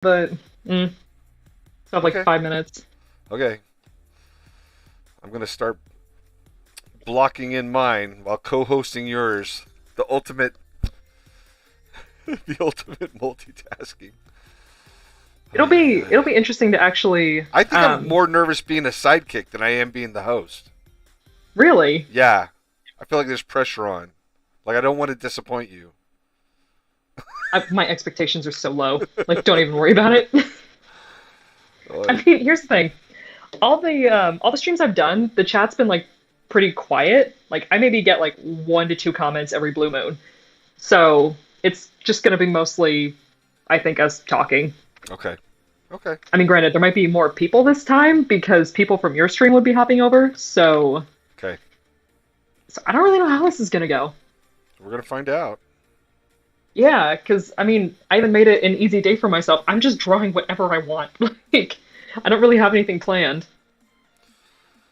but still have like Okay. 5 minutes. Okay. I'm gonna start blocking in mine while co-hosting yours. The ultimate, the ultimate multitasking. It'll Ay, ay, be ay. it'll be interesting to actually I think I'm more nervous being a sidekick than I am being the host. really. Yeah, I feel like there's pressure on. Like I don't want to disappoint you. My expectations are so low. Like, don't even worry about it. I Like, mean, here's the thing. All the streams I've done, the chat's been like pretty quiet. Like, I maybe get like 1 to 2 comments every blue moon. So it's just gonna be mostly, I think, us talking. okay, okay, I mean, granted, there might be more people this time because people from your stream would be hopping over. okay. So I don't really know how this is gonna go. We're gonna find out. Yeah, because I mean, I even made it an easy day for myself. I'm just drawing whatever I want. Like, I don't really have anything planned.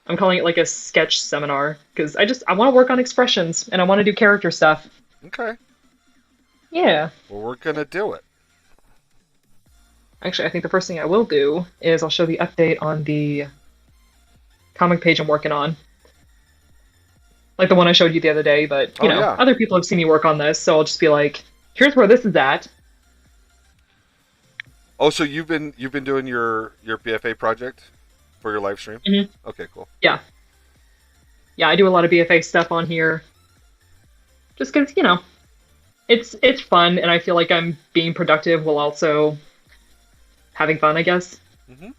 I'm calling it like a sketch seminar because I want to work on expressions and I want to do character stuff. Okay. Yeah. Well, we're gonna do it. Actually, I think the first thing I will do is I'll show the update on the comic page I'm working on. Like the one I showed you the other day, but Oh yeah. other people have seen me work on this, so I'll just be like, here's where this is at. Oh, so you've been doing your BFA project for your live stream? Hmm. Okay, cool. Yeah. Yeah, I do a lot of BFA stuff on here. Just because, it's fun and I feel like I'm being productive while also having fun, I guess. Hmm.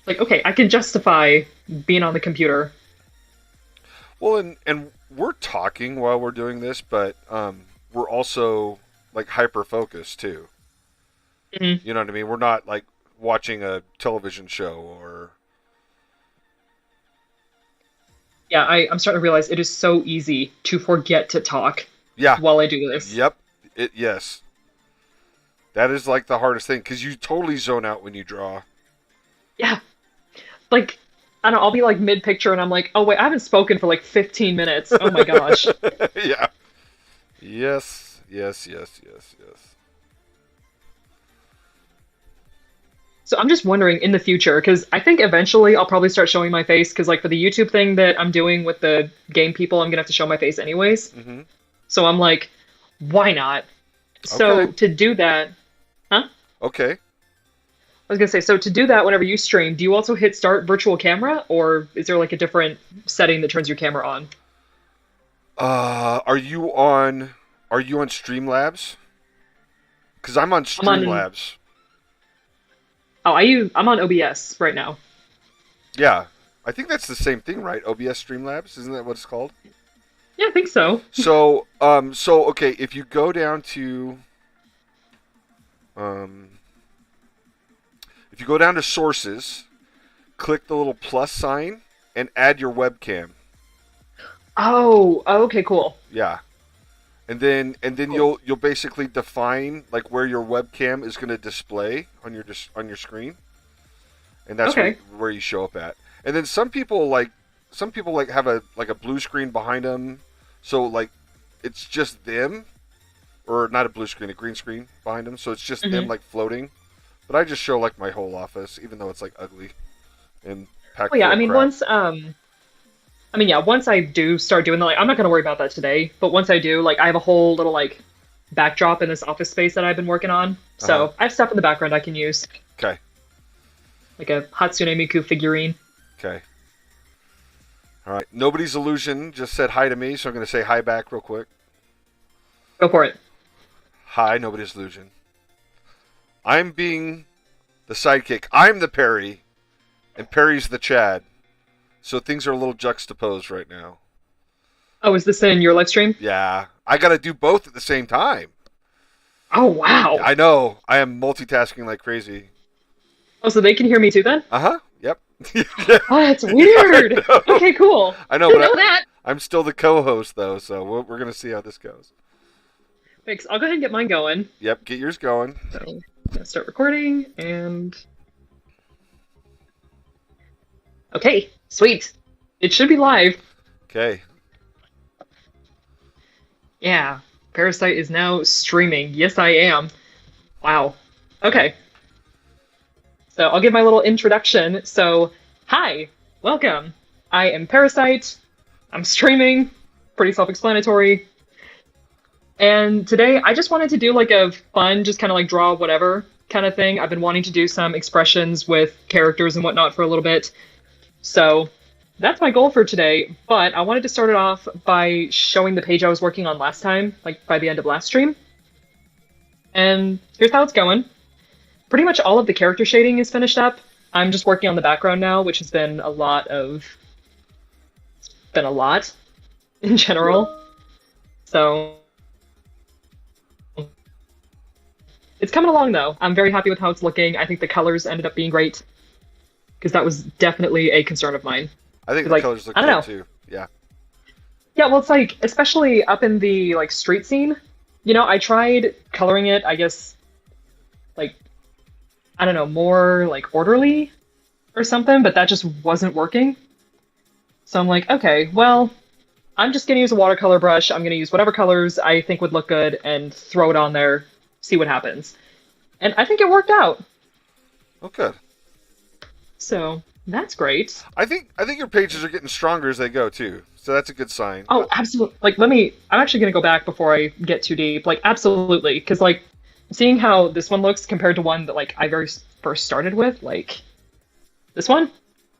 Like, okay, I can justify being on the computer. Well, and we're talking while we're doing this, but we're also like hyper focused too. Hmm. You know what I mean? We're not like watching a television show or Yeah, I'm starting to realize it is so easy to forget to talk yeah. while I do this. Yep. It yes. That is like the hardest thing because you totally zone out when you draw. Yeah, like, I don't know, I'll be like mid picture and I'm like, oh wait, I haven't spoken for like 15 minutes. Oh my gosh. Yeah. Yes. Yes. Yes. Yes. Yes. So I'm just wondering in the future, because I think eventually I'll probably start showing my face, because like for the YouTube thing that I'm doing with the game people, I'm gonna have to show my face anyways. Hmm. So I'm like, why not? So Okay. to do that, huh? Okay. I was gonna say, so to do that whenever you stream, do you also hit start virtual camera, or is there like a different setting that turns your camera on? Are you on? Are you on Streamlabs? Because I'm on I'm on, Streamlabs. I'm on OBS right now. Yeah, I think that's the same thing, right? OBS Streamlabs, isn't that what it's called? Yeah, I think so. So okay, if you go down to, um, if you go down to sources, click the little plus sign, and add your webcam. Oh, okay, cool. Yeah, and then Cool. you'll basically define like where your webcam is going to display on your screen, and that's Okay. where you show up at. And then some people like have a blue screen behind them, so like it's just them, or not a blue screen, a green screen behind them, so it's just them Hmm. like floating. But I just show like my whole office, even though it's like ugly and packed Well, yeah, full I of mean, crap. once I do start doing that, like, I'm not gonna worry about that today, but once I do, like, I have a whole little, like, backdrop in this office space that I've been working on. Uh huh. So I have stuff in the background I can use, Okay. like a Hatsune Miku figurine. Okay. All right. Nobody's illusion just said hi to me, so I'm going to say hi back real quick. Go for it. Hi, nobody's illusion. I'm being the sidekick. I'm the Perry, and Perry's the Chad. So things are a little juxtaposed right now. Oh, is this in your live stream? Yeah, I got to do both at the same time. Oh, wow. I know. I am multitasking like crazy. Oh, so they can hear me too then? Uh huh. Yep. Oh, that's I weird. know. Okay, cool. I know, Didn't but know that. I'm still the co-host though, so we're gonna see how this goes. Thanks. I'll go ahead and get mine going. Yep. Get yours going. So I'm gonna start recording and okay, sweet. It should be live. Okay. Yeah. Parasite is now streaming. Yes, I am. Wow. Okay. So I'll give my little introduction. So, hi, welcome. I am Parasite. I'm streaming. Pretty self-explanatory. And today I just wanted to do like a fun, just kind of like draw whatever kind of thing. I've been wanting to do some expressions with characters and whatnot for a little bit. So that's my goal for today. But I wanted to start it off by showing the page I was working on last time, like by the end of last stream. And here's how it's going. Pretty much all of the character shading is finished up. I'm just working on the background now, which has been been a lot in general. So it's coming along though. I'm very happy with how it's looking. I think the colors ended up being great because that was definitely a concern of mine. I think the Like, colors look I don't know. good too. Yeah. Yeah, well, it's like especially up in the like street scene. I tried coloring it, I guess, like I don't know, more like orderly or something, but that just wasn't working. So I'm like, okay, well, I'm just gonna use a watercolor brush. I'm gonna use whatever colors I think would look good and throw it on there, see what happens. And I think it worked out. Oh, good. So that's great. I think your pages are getting stronger as they go too. So that's a good sign. Oh, absolutely. Like, I'm actually gonna go back before I get too deep. Like, absolutely. Because, like, seeing how this one looks compared to one that, like, I very first started with, like, this one,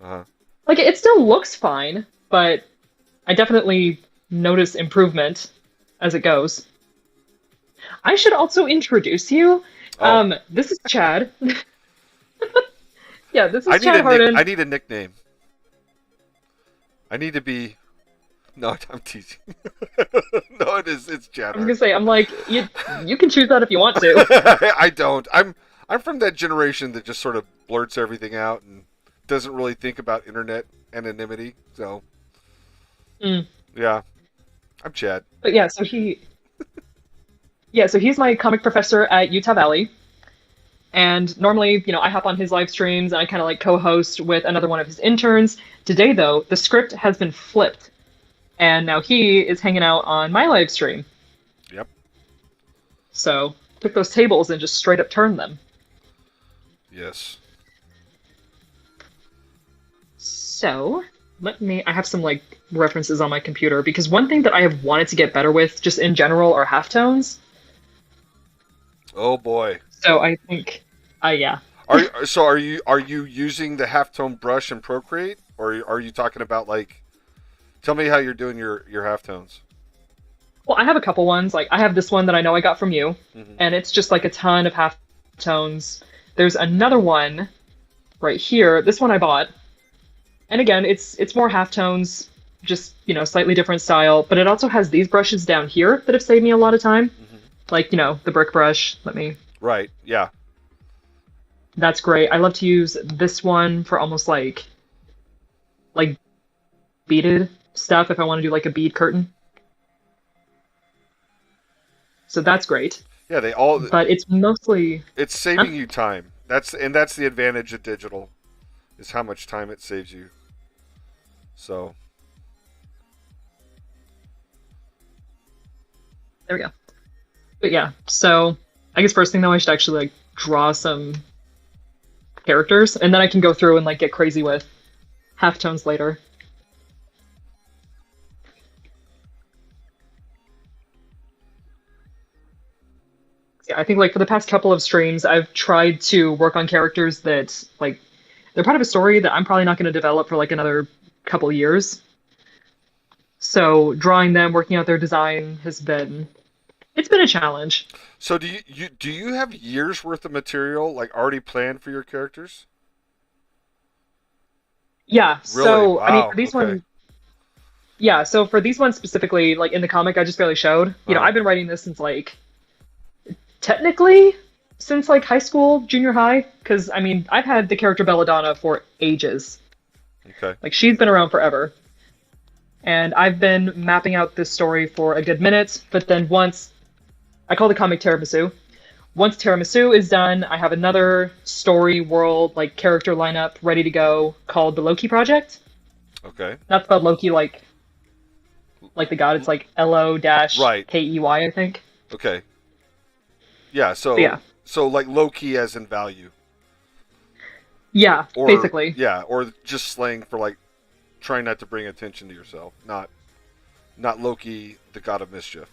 Uh-huh. like, it still looks fine, but I definitely notice improvement as it goes. I should also introduce you. Oh, This is Chad. Yeah, this I is need Chad Harden. I need a nickname. I need to be. No, I'm teasing. No, it's I was Jadder. gonna say, I'm like, you can choose that if you want to. I don't. I'm from that generation that just sort of blurts everything out and doesn't really think about internet anonymity. So Mm. yeah, I'm Chad. But yeah, so he's my comic professor at Utah Valley. And normally, I hop on his live streams and I kind of like co-host with another one of his interns. Today, though, the script has been flipped, and now he is hanging out on my live stream. Yep. So took those tables and just straight up turned them. Yes. So I have some like references on my computer because one thing that I have wanted to get better with just in general are halftones. Oh boy. So I think, yeah. Are you using the halftone brush in Procreate, or are you talking about like? Tell me how you're doing your halftones. Well, I have a couple ones. Like I have this one that I know I got from you, Hmm. and it's just like a ton of halftones. There's another one right here. This one I bought, and again, it's more halftones, just slightly different style. But it also has these brushes down here that have saved me a lot of time. Hmm. Like the brick brush. Right. Yeah. That's great. I love to use this one for almost like beaded stuff if I want to do like a bead curtain. So that's great. Yeah. They all. But it's mostly It's huh? saving you time. That's the advantage of digital, is how much time it saves you. So There we go. But yeah, so I guess first thing though I should actually like draw some characters and then I can go through and like get crazy with halftones later. Yeah, I think like for the past couple of streams I've tried to work on characters that like they're part of a story that I'm probably not going to develop for like another couple years. So drawing them, working out their design it's been a challenge. so do you have years worth of material like already planned for your characters? Yeah, Really? so I mean Wow. for these Okay. ones, yeah, so for these ones specifically, like in the comic I just barely showed, Uh-huh. I've been writing this since like technically since like high school, junior high, because I mean I've had the character Belladonna for ages. Okay. Like she's been around forever. And I've been mapping out this story for a good minute, but then once I call the comic Tiramisu. Once Tiramisu is done, I have another story world like character lineup ready to go called the Loki Project. Okay. Not spelled Loki like the god, it's like Right. LO-KEY, I think. Okay. Yeah. So yeah. So like low key as in value, Yeah, or basically. yeah, or just slang for like trying not to bring attention to yourself, not Loki, the god of mischief.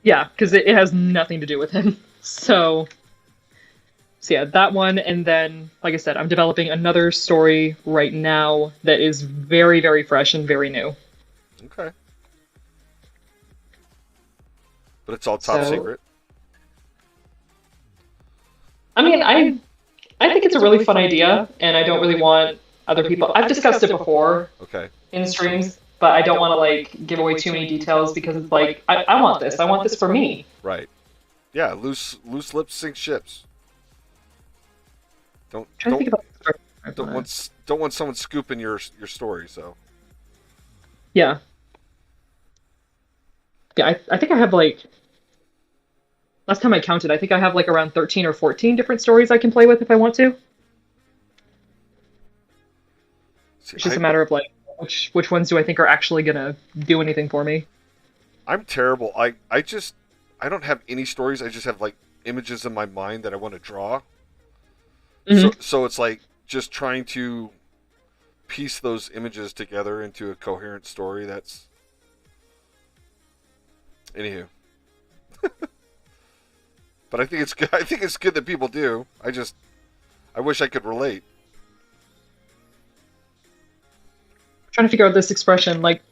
Yeah, because it has nothing to do with him. So yeah, that one, and then like I said, I'm developing another story right now that is very, very fresh and very new. Okay, but it's all top So secret. I mean, I think it's a really fun idea, and I don't really want other people. I've discussed it before Okay, in streams, but I don't want to like give away too many details because it's like I want this. I want this for me. right. Yeah, loose lips sink ships. Don't I'm trying to don't think about the structure I don't wanna- want someone scooping your story. So Yeah. Yeah, I think I have like last time I counted, I think I have like around 13 or 14 different stories I can play with if I want to. see, It's just a matter of like which ones do I think are actually gonna do anything for me. I'm terrible. I don't have any stories. I just have like images in my mind that I want to draw. So Hmm. so it's like just trying to piece those images together into a coherent story. That's anywho. But I think it's good. I think it's good that people do. I wish I could relate. Trying to figure out this expression, like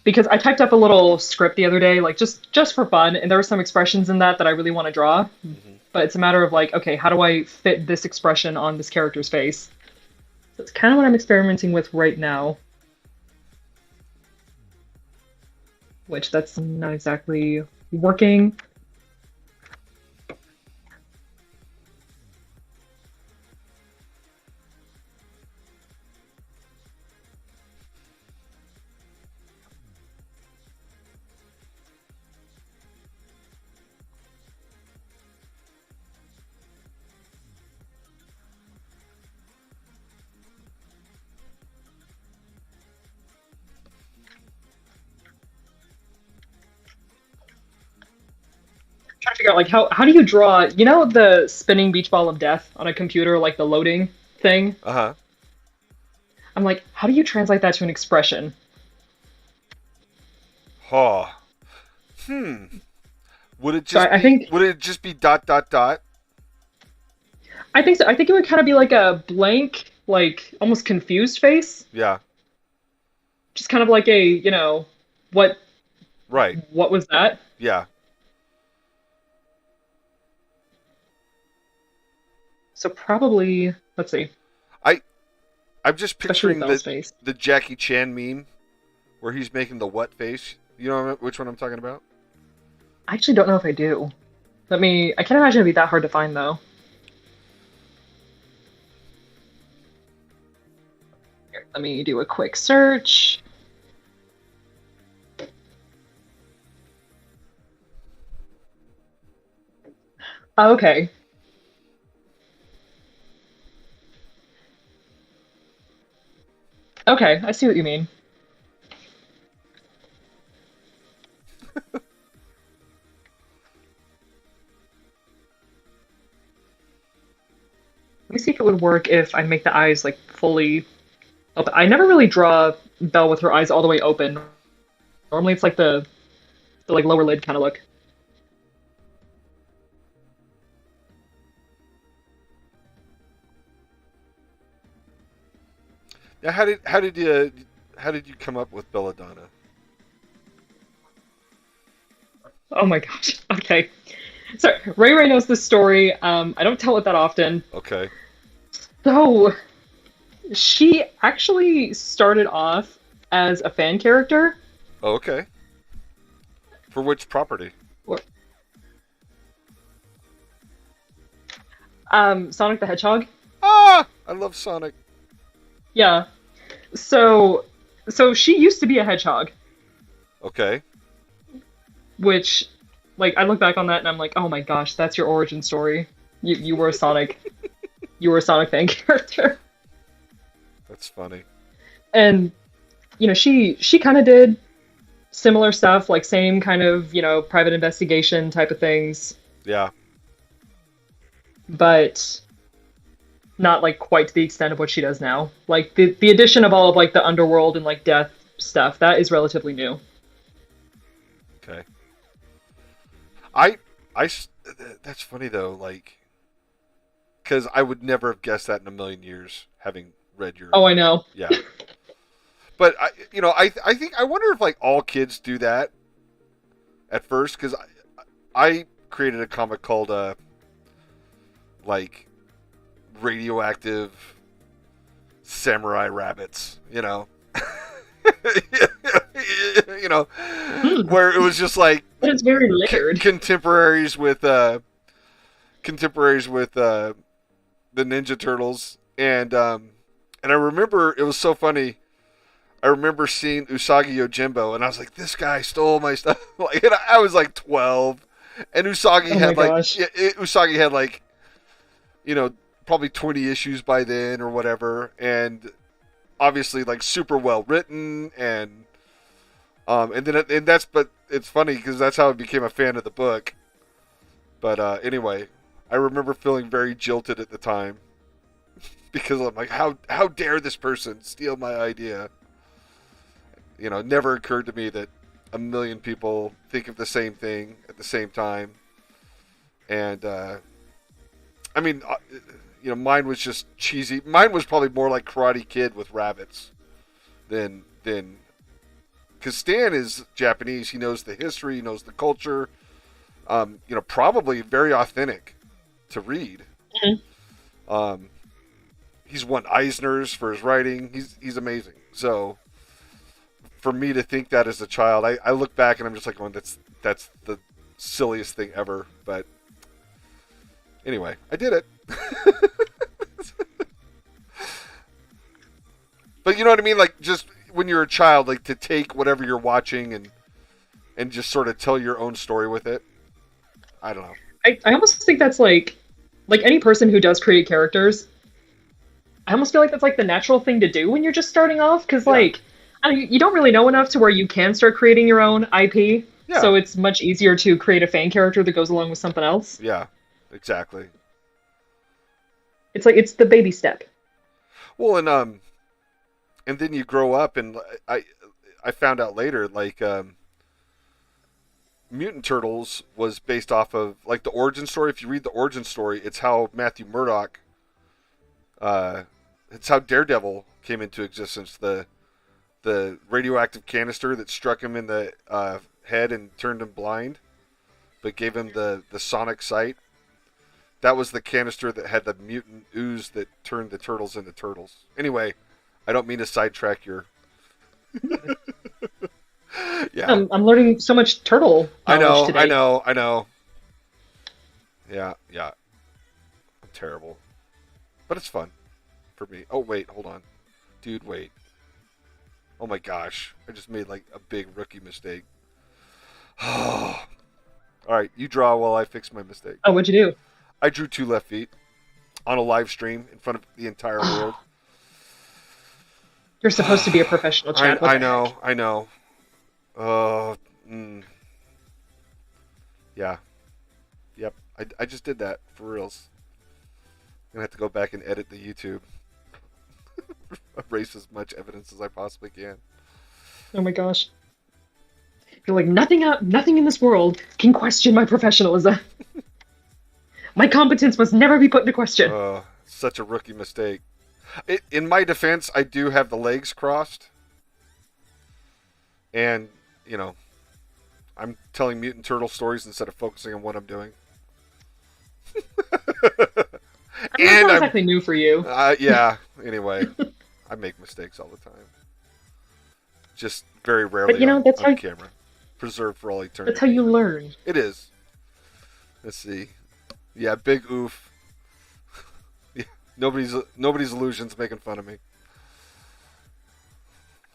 because I typed up a little script the other day, like just for fun, and there were some expressions in that that I really want to draw, Hmm. but it's a matter of like, okay, how do I fit this expression on this character's face? So it's kind of what I'm experimenting with right now, which that's not exactly working. Trying to figure out like how do you draw, you know, the spinning beach ball of death on a computer, like the loading thing? Uh huh. I'm like, how do you translate that to an expression? Huh. Hmm. Would it So just I be? think Would it just be dot dot dot? I think so. I think it would kind of be like a blank, like almost confused face, Yeah. just kind of like a, what Right. what was that? Yeah. So probably, let's see, I I'm just especially with picturing Belle's face. the Jackie Chan meme where he's making the what face. You know which one I'm talking about? I actually don't know if I do. I can't imagine it'd be that hard to find though. Here, let me do a quick search. Oh, okay. Okay, I see what you mean. Let me see if it would work if I make the eyes like fully open. I never really draw Belle with her eyes all the way open. Normally it's like the like lower lid kind of look. Yeah. How did you come up with Belladonna? Oh my gosh. Okay. So Ray Ray knows this story. I don't tell it that often. Okay. So she actually started off as a fan character. Oh, okay. For which property? Sonic the Hedgehog. Ah, I love Sonic. Yeah. So so she used to be a hedgehog, Okay. which like I look back on that and I'm like, oh my gosh, that's your origin story. You were a Sonic. You were a Sonic fan character. That's funny. And she kind of did similar stuff, like same kind of, private investigation type of things. Yeah. but not like quite to the extent of what she does now. Like the addition of all of like the underworld and like death stuff, that is relatively new. Okay. I that's funny though, like, because I would never have guessed that in a million years, having read your. Oh, I know. Yeah. But I think I wonder if like all kids do that at first, because I created a comic called like radioactive samurai rabbits, you know, Hmm. where it was just like But it's very layered. contemporaries with the Ninja Turtles, and I remember it was so funny. I remember seeing Usagi Yojimbo, and I was like, "This guy stole my stuff." Like, and I was like 12, and Usagi Oh my had like gosh. Usagi had like you know probably 20 issues by then or whatever, and obviously like super well written, and that's but it's funny because that's how I became a fan of the book. But anyway, I remember feeling very jilted at the time because I'm like, how dare this person steal my idea? It never occurred to me that a million people think of the same thing at the same time. And I mean, mine was just cheesy. Mine was probably more like Karate Kid with rabbits than because Stan is Japanese. He knows the history, he knows the culture. Probably very authentic to read. Mhm. He's won Eisners for his writing. He's amazing. So for me to think that as a child, I look back and I'm just like, oh, that's the silliest thing ever. But anyway, I did it. But you know what I mean? Like, just when you're a child, like, to take whatever you're watching and just sort of tell your own story with it. I don't know. I almost think that's like any person who does create characters, I almost feel like that's like the natural thing to do when you're just starting off, because Yeah. like I don't, you don't really know enough to where you can start creating your own IP. Yeah. So it's much easier to create a fan character that goes along with something else. Yeah. Exactly. It's like it's the baby step. Well, and then you grow up, and I found out later, like, Mutant Turtles was based off of like the origin story. If you read the origin story, it's how Matthew Murdock, it's how Daredevil came into existence. The radioactive canister that struck him in the head and turned him blind, but gave him the sonic sight. That was the canister that had the mutant ooze that turned the turtles into turtles. Anyway, I don't mean to sidetrack your. Yeah, I'm learning so much turtle I knowledge know, I today. know, I know. Yeah, yeah, I'm terrible, but it's fun for me. Oh wait, hold on, dude, wait. Oh my gosh, I just made like a big rookie mistake. All right, you draw while I fix my mistake. Oh, what'd you I drew 2 left feet on a live stream in front of the entire do? world. You're supposed to be a professional, Chad. What I the heck? know, I know. Uh, mm, yeah, yep. I just did that for reals. I'm gonna have to go back and edit the YouTube, erase as much evidence as I possibly can. Oh my gosh. You're like nothing in this world can question my professionalism. My competence must never be put into question. Such a rookie mistake. In my defense, I do have the legs crossed, and you know, I'm telling mutant turtle stories instead of focusing on what I'm doing. I mean, that's And not I'm, exactly new for you. yeah. Anyway, I make mistakes all the time. Just very But rarely you know, on camera. Preserved for all that's how eternity. you learn. It is. Let's see. Yeah, big oof. Yeah, nobody's illusions making fun of me.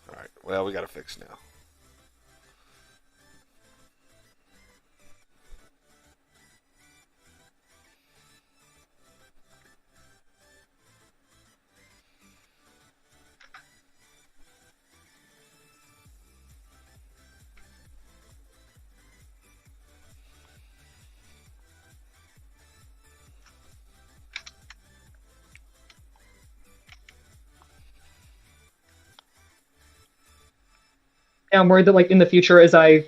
All right. Well, we got to fix now. I'm worried that like in the future, as I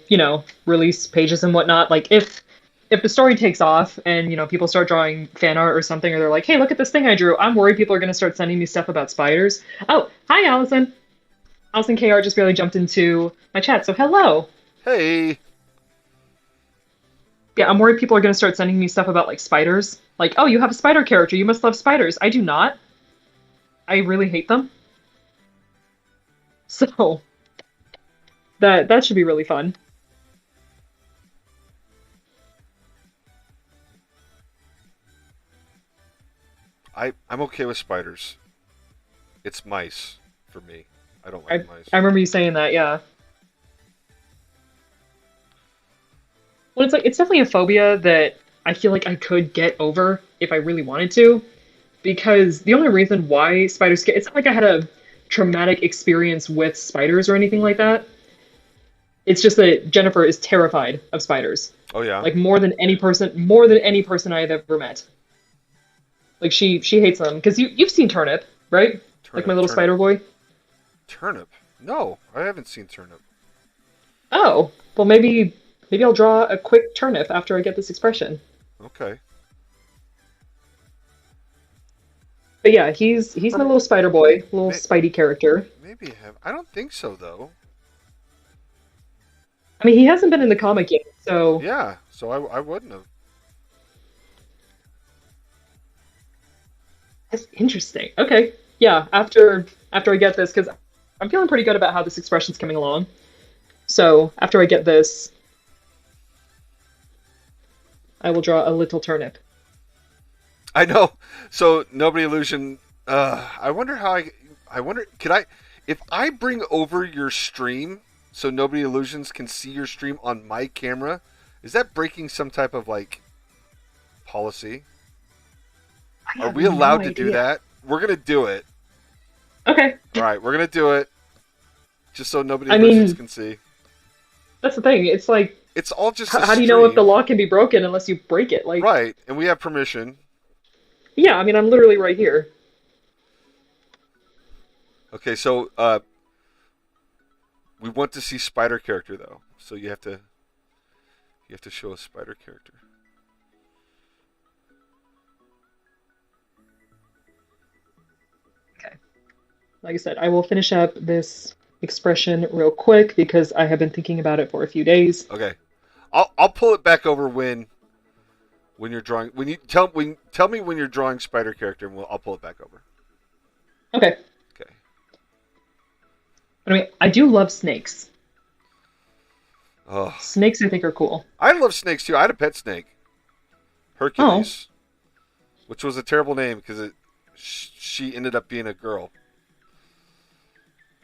release pages and whatnot, like if the story takes off and people start drawing fan art or something, or they're like, hey, look at this thing I drew. I'm worried people are going to start sending me stuff about spiders. Oh, hi, Allison. Allison KR just barely jumped into my chat, so hello. Hey, Yeah, I'm worried people are going to start sending me stuff about like spiders. Like, oh, you have a spider character. You must love spiders. I do not. I really hate them. So that should be really fun. I'm okay with spiders. It's mice for me. I don't I like mice. I remember you saying that. Yeah. Well, it's like it's definitely a phobia that I feel like I could get over if I really wanted to, because the only reason why spiders get it's not like I had a traumatic experience with spiders or anything like that. It's just that Jennifer is terrified of spiders. Oh yeah, Like more than any person I have ever met. Like she hates them because you've seen Turnip, right? Like my turnip, little turnip, spider boy. turnip. No, I haven't seen turnip. Oh, well maybe I'll draw a quick turnip after I get this expression. Okay. But yeah, he's my Or little spider boy, little may, Spidey character. maybe I have. I don't think so though. I mean, he hasn't been in the comic yet, so Yeah, so I wouldn't have. that's interesting. Okay, yeah. After I get this, because I'm feeling pretty good about how this expression's coming along. So after I get this, I will draw a little turnip. I know. So nobody illusion. I wonder how I. I wonder. Could I? If I bring over your stream, so nobody illusions can see your stream on my camera, is that breaking some type of like policy? I Are have we no allowed to do idea. that? We're gonna do it. Okay. All right, we're gonna do it, just so nobody I illusions mean, can see. that's the thing. It's like, It's all just a how do you know if the stream, law can be broken unless you break it? Like, right? And we have permission. yeah. I mean, I'm literally right here. Okay, so we want to see spider character though, so you have to show a spider character. Okay. Like I said, I will finish up this expression real quick because I have been thinking about it for a few days. Okay, I'll pull it back over when you're drawing tell me when you're drawing spider character and I'll pull it back over. Okay. Okay. I mean, I do love snakes. Oh, Snakes, I think, are cool. I love snakes too. I had a pet snake, Oh. Hercules, which was a terrible name because she ended up being a girl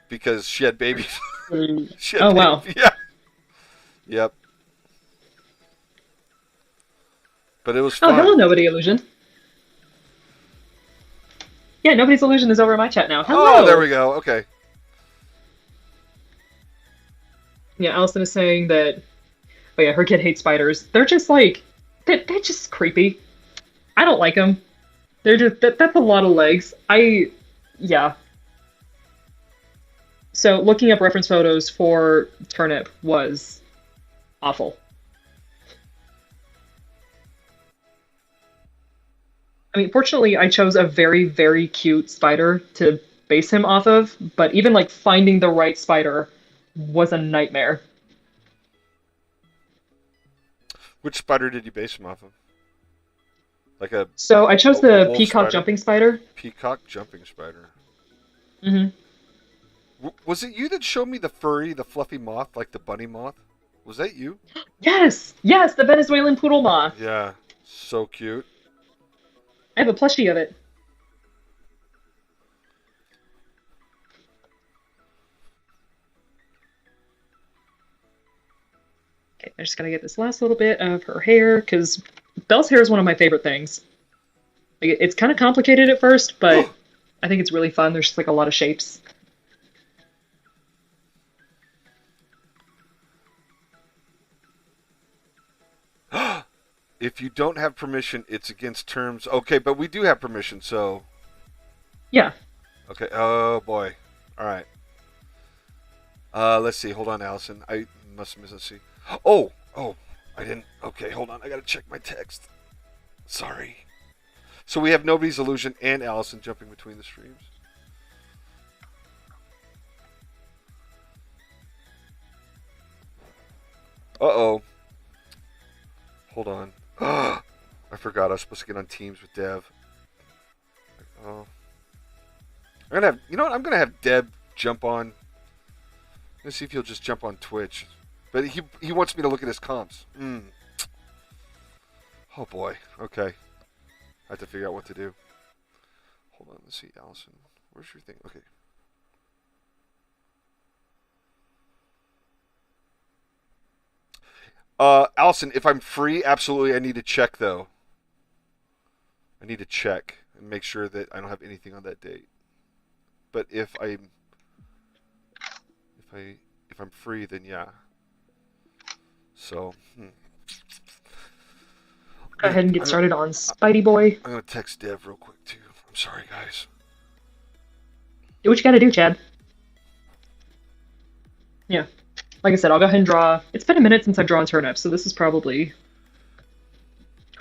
because she had babies. She had Oh, wow. babies. Yeah. Yep. But it was Oh, hello, fun. Nobody Illusion. Yeah, Nobody's Illusion is over in my chat now. Oh, there we Hello! go. Okay. Yeah, Allison is saying that, oh yeah, her kid hates spiders. They're just like, they're just creepy. I don't like them. They're just, that's a lot of legs. Yeah. So looking up reference photos for Turnip was awful. I mean, fortunately, I chose a very, very cute spider to base him off of, but even like finding the right spider was a nightmare. Which spider did you base him off of? Like So I chose a the wolf peacock spider? jumping spider. Peacock jumping spider. Hmm. Was it you that showed me the fluffy moth, like the bunny moth? Was that you? Yes, yes, the Venezuelan poodle moth. Yeah. So cute. I have a plushie of it. Okay, I just gotta get this last little bit of her hair because Belle's hair is one of my favorite things. Like, it's kind of complicated at first, but I think it's really fun. There's just like a lot of shapes. If you don't have permission, it's against terms. Okay, but we do have permission, so Yeah. okay. Oh boy. All right. Let's see. Hold on, Allison. I must have missed. Let's see. Oh, I didn't. Okay, hold on. I gotta check my text. Sorry. So we have Nobody's Illusion and Allison jumping between the streams. Uh-oh. Hold on. I forgot I was supposed to get on Teams with Dev. Oh. I'm gonna have. You know what? I'm gonna have Deb jump on. Let's see if he'll just jump on Twitch. But he wants me to look at his comps. Oh boy. Okay. I have to figure out what to do. Hold on. Let's see, Allison. Where's your thing? Okay. Allison, if I'm free, absolutely I need to check though. I need to check and make sure that I don't have anything on that date. But if I'm free, then yeah. So Go ahead and get started on Spidey Boy. I'm gonna text Dev real quick too. I'm sorry, guys. Do what you gotta do, Chad. Yeah. Like I said, I'll go ahead and draw. It's been a minute since I've drawn turnip, so this is probably.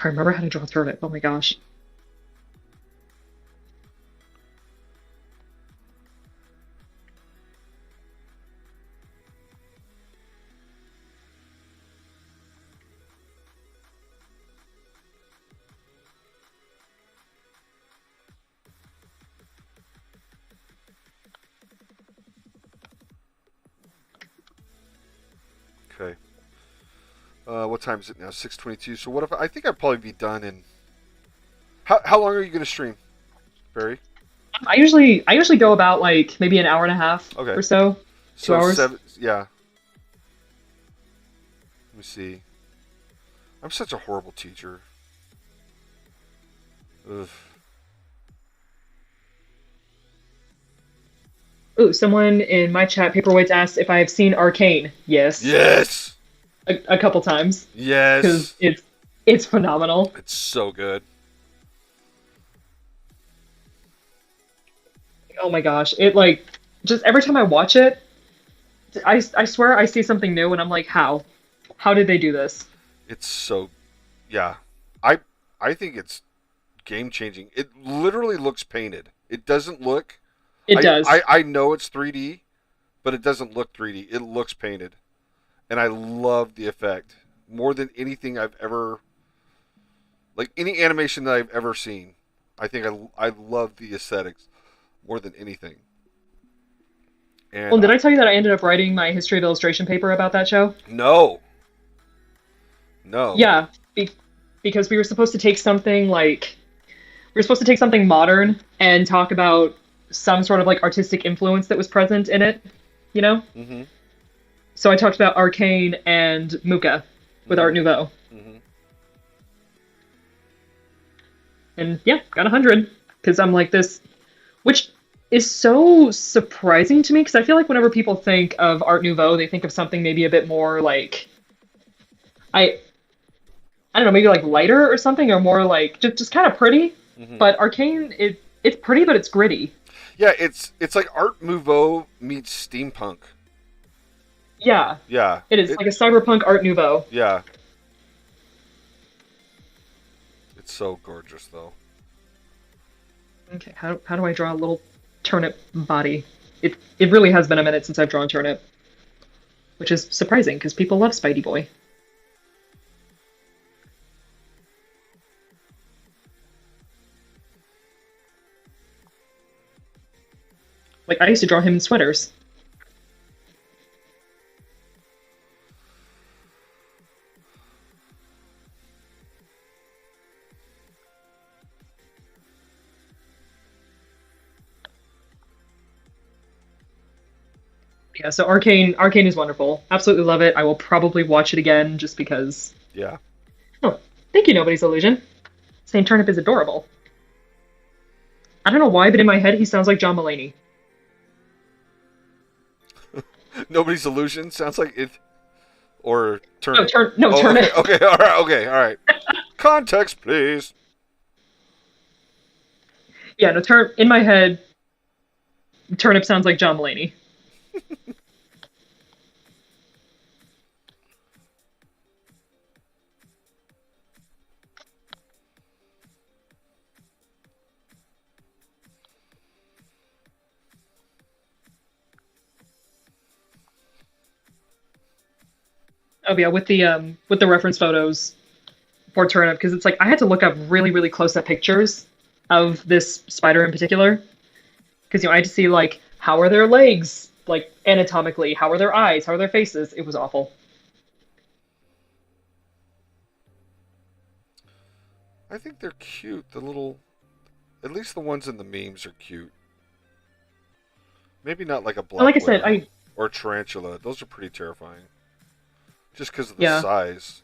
I remember how to draw turnip. Oh my gosh. Okay. What time is it now? 6:22. So what if I think I'd probably be done in. How long are you gonna stream, Barry? I usually go about like maybe an hour and a half Okay. or so. 2 hours. Yeah. Let me see. I'm such a horrible teacher. Ugh. Ooh, someone in my chat, Paperweights, asked if I have seen Arcane. Yes. Yes. A couple times. Yes. Because it's phenomenal. It's so good. Oh my gosh. It like just every time I watch it, I swear I see something new and I'm like, how? How did they do this? It's so, yeah. I think it's game changing. It literally looks painted. It doesn't look. It does. I know it's 3D, but it doesn't look 3D. It looks painted, and I love the effect more than anything I've ever. Like any animation that I've ever seen, I think I love the aesthetics more than anything. And Well, did I tell you that I ended up writing my history of illustration paper about that show? No. No. Yeah, because we were supposed to take something like we were supposed to take something modern and talk about some sort of like artistic influence that was present in it, you know? Mm-hmm. So I talked about Arcane and Muka with Art Nouveau. Mm-hmm. And yeah, got 100 because I'm like this, which is so surprising to me because I feel like whenever people think of Art Nouveau, they think of something maybe a bit more like I I don't know, maybe like lighter or something, or more like just kind of pretty. Mm-hmm. But Arcane, it's pretty, but it's gritty. Yeah, it's like Art Nouveau meets steampunk. Yeah, Yeah. it is like a cyberpunk Art Nouveau. Yeah. It's so gorgeous, though. Okay, how do I draw a little turnip body? It really has been a minute since I've drawn turnip, which is surprising because people love Spidey Boy. Like I used to draw him in sweaters. Yeah, so Arcane is wonderful. Absolutely love it. I will probably watch it again just because. Yeah. Oh, thank you, Nobody's Illusion. Saying turnip is adorable. I don't know why, but in my head he sounds like John Mulaney. Nobody's Illusion sounds like it. Or turnip. No, turnip. Okay, all right, okay, all right. Context, please. Yeah, no, in my head, turnip sounds like John Mulaney. Oh yeah, with the reference photos for turnip because it's like I had to look up really really close up pictures of this spider in particular because I had to see like how are their legs like anatomically, how are their eyes, how are their faces. It was awful. I think they're cute. The little, at least the ones in the memes are cute. Maybe not like a And like black I said, widow I or tarantula. Those are pretty terrifying, just because of the yeah, size.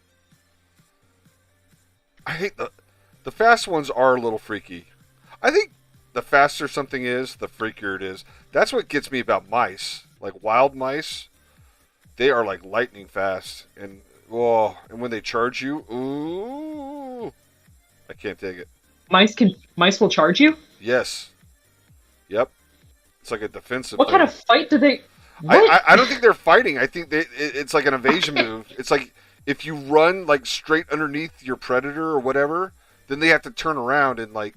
I hate the fast ones are a little freaky. I think the faster something is, the freakier it is. That's what gets me about mice. Like wild mice, they are like lightning fast, and oh, and when they charge you, ooh, I can't take it. mice will charge you. Yes, yep. It's like a defensive What kind thing. of fight do they? I, What? I, I don't think they're fighting. I think it's like an evasion move. It's like if you run like straight underneath your predator or whatever, then they have to turn around and like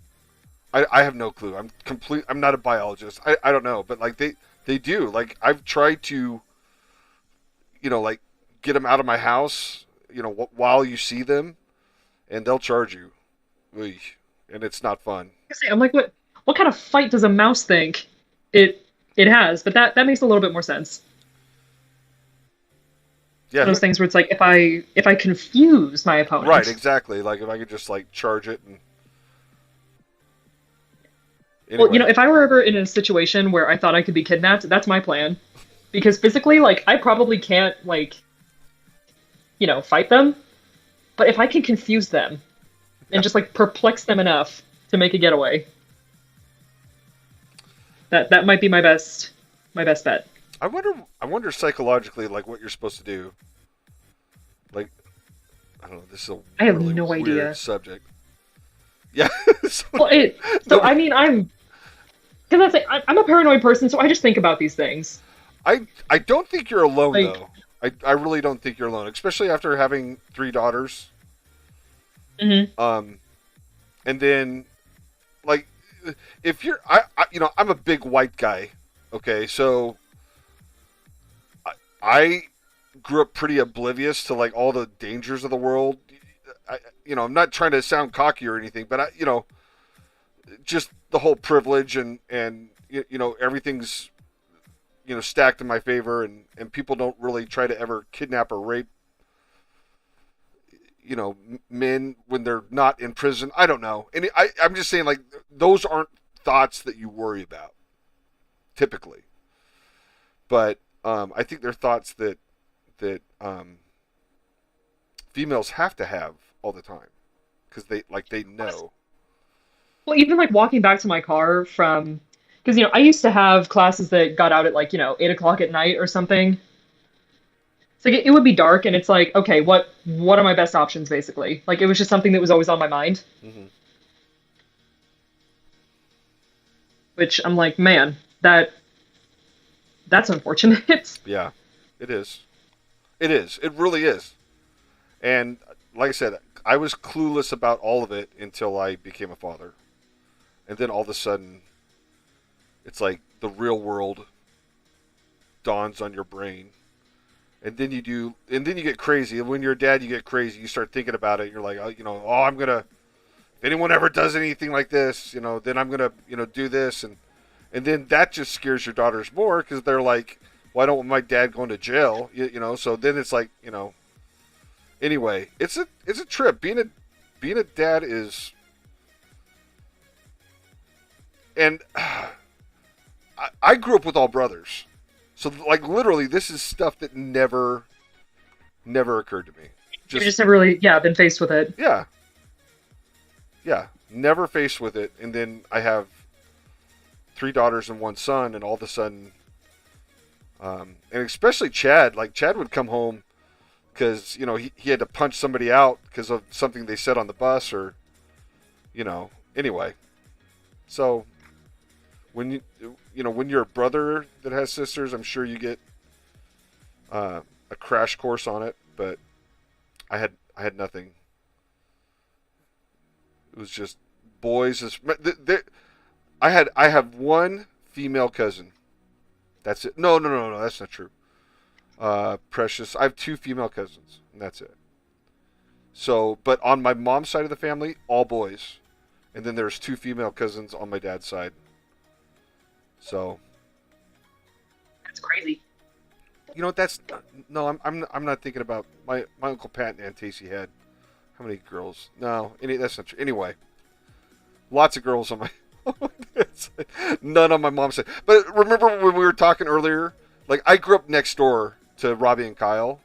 I have no clue. I'm not a biologist. I don't know, but like they do. Like I've tried to like get them out of my house, while you see them, and they'll charge you. Oy. And it's not fun. I'm like, what kind of fight does a mouse think it has? But that makes a little bit more sense. It's Yeah, one of those things where it's like if I confuse my right, opponent. exactly. Like if I could just like charge it and Well, anyway. if I were ever in a situation where I thought I could be kidnapped, that's my plan. Because physically, like, I probably can't, like, fight them. But if I can confuse them and just, like, perplex them enough to make a getaway, that might be my best bet. I wonder psychologically like what you're supposed to do. Like I don't know. This is a I have really no weird idea. subject. Yeah. so, Well, so no, I mean, because I'm a paranoid person, so I just think about these things. I don't think you're alone Like, though. I really don't think you're alone, especially after having three daughters. mhm. Um, and then like if you're I'm a big white guy. Okay, so I grew up pretty oblivious to like all the dangers of the world. I'm not trying to sound cocky or anything, but just the whole privilege and everything's stacked in my favor, and people don't really try to ever kidnap or rape men when they're not in prison. I don't know, and I'm just saying like those aren't thoughts that you worry about typically, but I think they're thoughts that females have to have all the time because they know. Well, even like walking back to my car from, because I used to have classes that got out at like 8 o'clock at night or something. So like, it would be dark, and it's like, okay, what are my best options basically? Like it was just something that was always on my mind, Hmm. which I'm like, man, that's unfortunate. Yeah, it is. It is. It really is. And like I said, I was clueless about all of it until I became a father. And then all of a sudden, it's like the real world dawns on your brain. And then you get crazy. And when you're a dad, you get crazy. You start thinking about it. You're like, I'm going to, if anyone ever does anything like this, then I'm going to, do this. And then that just scares your daughters more because they're like, well, I don't want my dad going to jail, So then it's like, anyway, it's a trip. Being a dad is, and I grew up with all brothers, so like literally, this is stuff that never occurred to me. You've Just just never really, yeah, been faced with it. yeah, yeah, never faced with it. And then I have three daughters and one son, and all of a sudden, and especially Chad, like Chad would come home because he had to punch somebody out because of something they said on the bus or anyway. So when when you're a brother that has sisters, I'm sure you get a crash course on it. But I had nothing. It was just boys. I have one female cousin. That's it. No, no, no, no. That's not true. Precious. I have two female cousins, and that's it. So, but on my mom's side of the family, all boys, and then there's two female cousins on my dad's side. So, That's crazy. you know, that's no. I'm not thinking about my uncle Pat and Aunt Tacy had how many girls? No, that's not true. Anyway, lots of girls on my. None on my mom's side. But remember when we were talking earlier? Like I grew up next door to Robbie and Kyle,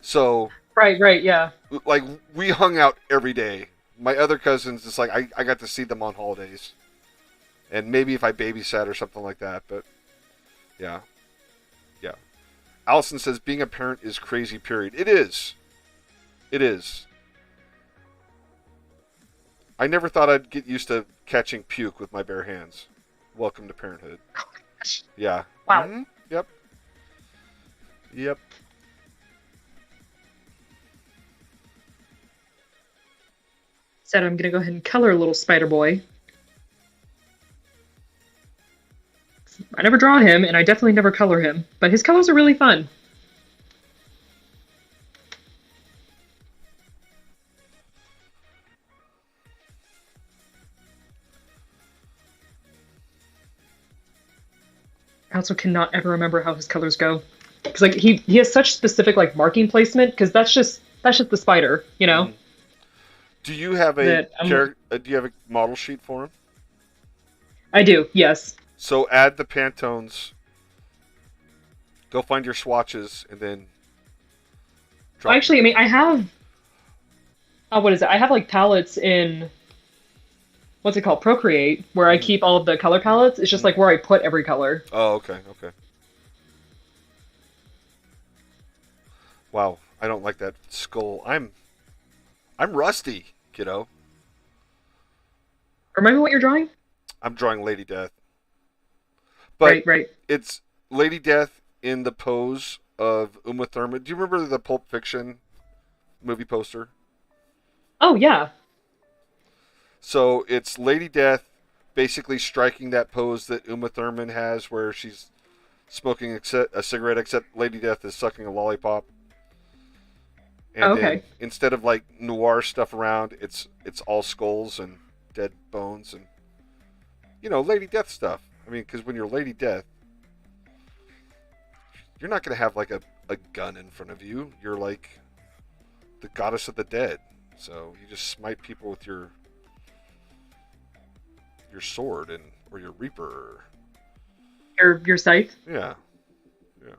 so Right, yeah. like we hung out every day. My other cousins, it's like I got to see them on holidays, and maybe if I babysat or something like that. But yeah, yeah. Allison says being a parent is crazy. Period. It is. It is. I never thought I'd get used to catching puke with my bare hands. Welcome to parenthood. Yeah. Wow. Mm-hmm. Yep. Yep. Said I'm gonna go ahead and color little Spider Boy. I never draw him, and I definitely never color him, but his colors are really fun. I also cannot ever remember how his colors go. Because like he has such specific like marking placement, because that's just the spider, you know? Mm-hmm. Do you have do you have a model sheet for him? I do, yes. So add the Pantones. Go find your swatches and then drop. Actually, I mean, I have. Oh, what is it? I have like palettes in what's it called? Procreate, where I keep all of the color palettes. It's just like where I put every color. Oh, okay, okay. Wow, I don't like that skull. I'm rusty, kiddo. Remember what you're drawing? I'm drawing Lady Death. But Right. it's Lady Death in the pose of Uma Thurman. Do you remember the Pulp Fiction movie poster? Oh yeah. So it's Lady Death basically striking that pose that Uma Thurman has where she's smoking a cigarette, except Lady Death is sucking a lollipop. And Oh, okay. then instead of like noir stuff around, it's all skulls and dead bones and Lady Death stuff. I mean, because when you're Lady Death, you're not going to have like a gun in front of you. You're like the goddess of the dead. So you just smite people with your sword or your reaper. Your scythe. Yeah. Yeah.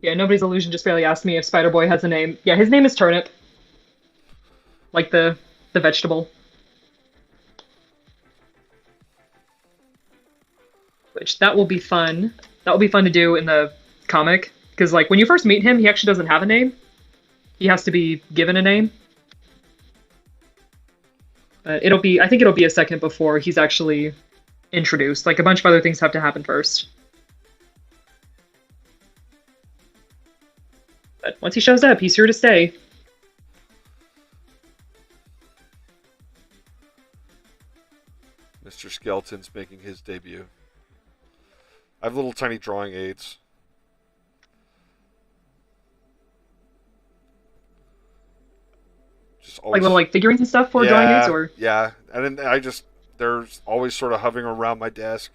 Yeah. Nobody's illusion just barely asked me if Spider Boy has a name. Yeah, his name is Turnip, like the vegetable. Which that will be fun. That will be fun to do in the comic because like when you first meet him, he actually doesn't have a name. He has to be given a name. I think it'll be a second before he's actually introduced. Like a bunch of other things have to happen first. But once he shows up, he's here to stay. Mr. Skeleton's making his debut. I have little tiny drawing aids. Just Like always, little like figurines and stuff for drawing aids, or yeah, and then they're always sort of hovering around my desk.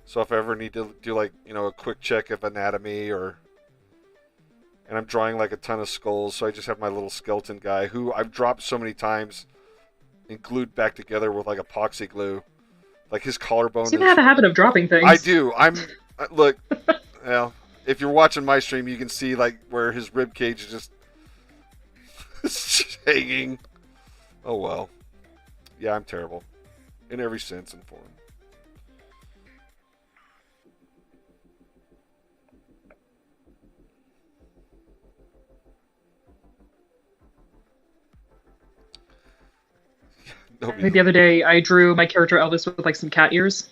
So if I ever need to do like a quick check of anatomy and I'm drawing like a ton of skulls, so I just have my little skeleton guy who I've dropped so many times and glued back together with like epoxy glue. Like his collarbone. you seem to have a habit of dropping things. I do. Look. Well, if you're watching my stream, you can see like where his rib cage is just hanging. Oh well. Yeah, I'm terrible in every sense and form. Like the other day, I drew my character Elvis with like some cat ears.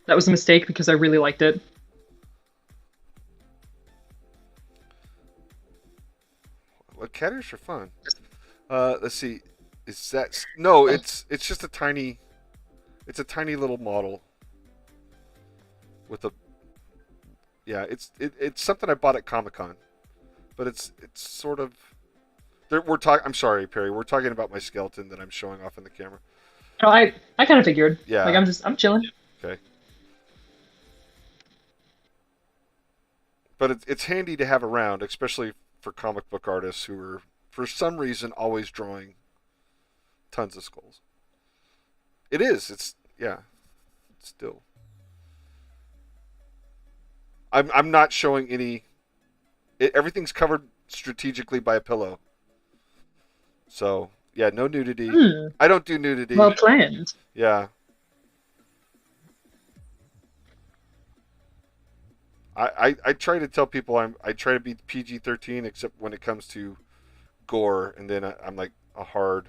That was a mistake because I really liked it. Well, cat ears are fun. Let's see. Is that no? It's just a tiny. It's a tiny little model. With a. Yeah, it's something I bought at Comic-Con, but it's sort of. We're talking. I'm sorry, Perry. We're talking about my skeleton that I'm showing off in the camera. No, I kind of figured. Like Yeah. I'm chilling. Okay. But it's handy to have around, especially for comic book artists who are, for some reason, always drawing tons of skulls. It is. It's yeah. Still. I'm not showing any. Everything's covered strategically by a pillow. So yeah, no nudity. Hmm. I don't do nudity. Well planned. Yeah. I try to tell people I try to be PG-13 except when it comes to gore, and then I'm like a hard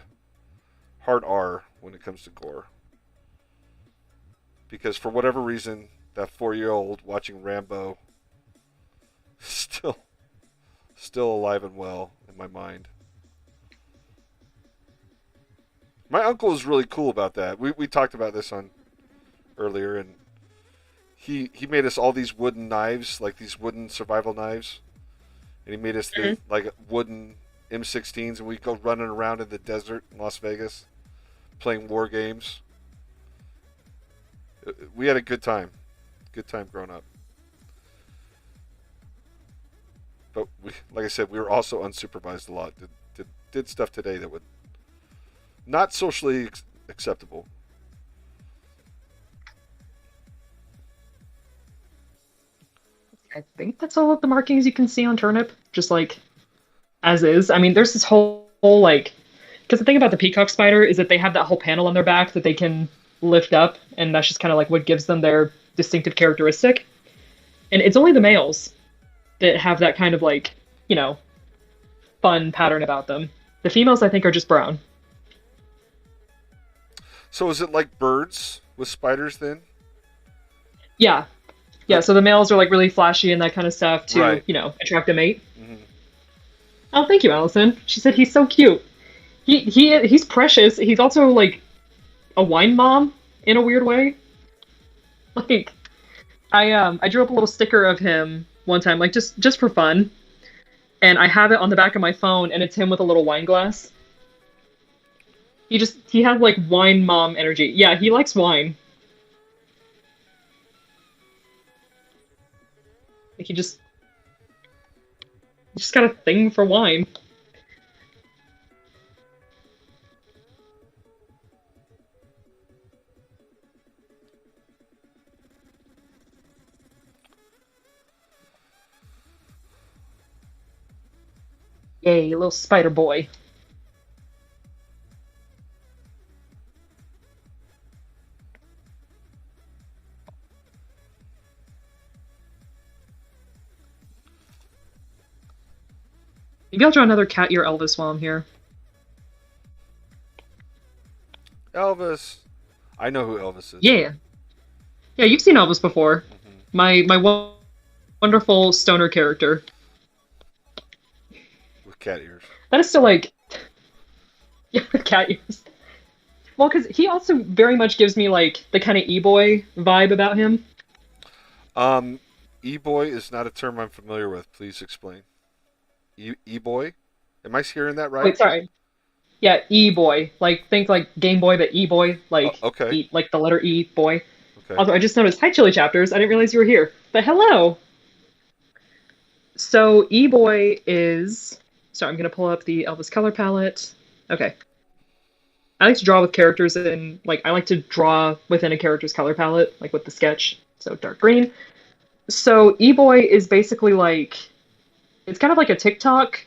R when it comes to gore. Because for whatever reason, that 4-year-old watching Rambo still alive and well in my mind. My uncle is really cool about that. We talked about this on earlier, and he made us all these wooden knives, like these wooden survival knives, and he made us the like wooden M16s, and we go running around in the desert in Las Vegas, playing war games. We had a good time growing up. But like I said, we were also unsupervised a lot. Did stuff today that would not socially acceptable. I think that's all of the markings you can see on Turnip, just like as is. I mean, there's this whole like, because the thing about the peacock spider is that they have that whole panel on their back that they can lift up, and that's just kind of like what gives them their distinctive characteristic. And it's only the males that have that kind of like, you know, fun pattern about them. The females, I think, are just brown. So is it like birds with spiders then? Yeah, yeah. So the males are like really flashy and that kind of stuff to, Right. you know, attract a mate. Mm-hmm. Oh, thank you, Allison. She said he's so cute. He's precious. He's also like a wine mom in a weird way. Like I drew up a little sticker of him one time, like just for fun, and I have it on the back of my phone, and it's him with a little wine glass. He has like wine mom energy. Yeah, he likes wine. Like he just got a thing for wine. Yay, little spider boy. Maybe I'll draw another cat ear Elvis while I'm here. Elvis. I know who Elvis is. Yeah. Yeah, you've seen Elvis before. Mm-hmm. My wonderful stoner character. With cat ears. That is still like yeah, cat ears. Well, because he also very much gives me like the kind of e-boy vibe about him. E-boy is not a term I'm familiar with. Please explain. E-boy? Am I hearing that right? Wait, sorry. Yeah, e-boy. Like think like Game Boy, but e-boy, like Okay. like the letter E boy. Okay. Also, I just noticed, hi Chili Chapters. I didn't realize you were here. But hello. So e-boy is. So I'm gonna pull up the Elvis color palette. Okay. I like to draw with characters and like I like to draw within a character's color palette, like with the sketch. So dark green. So e-boy is basically like it's kind of like a TikTok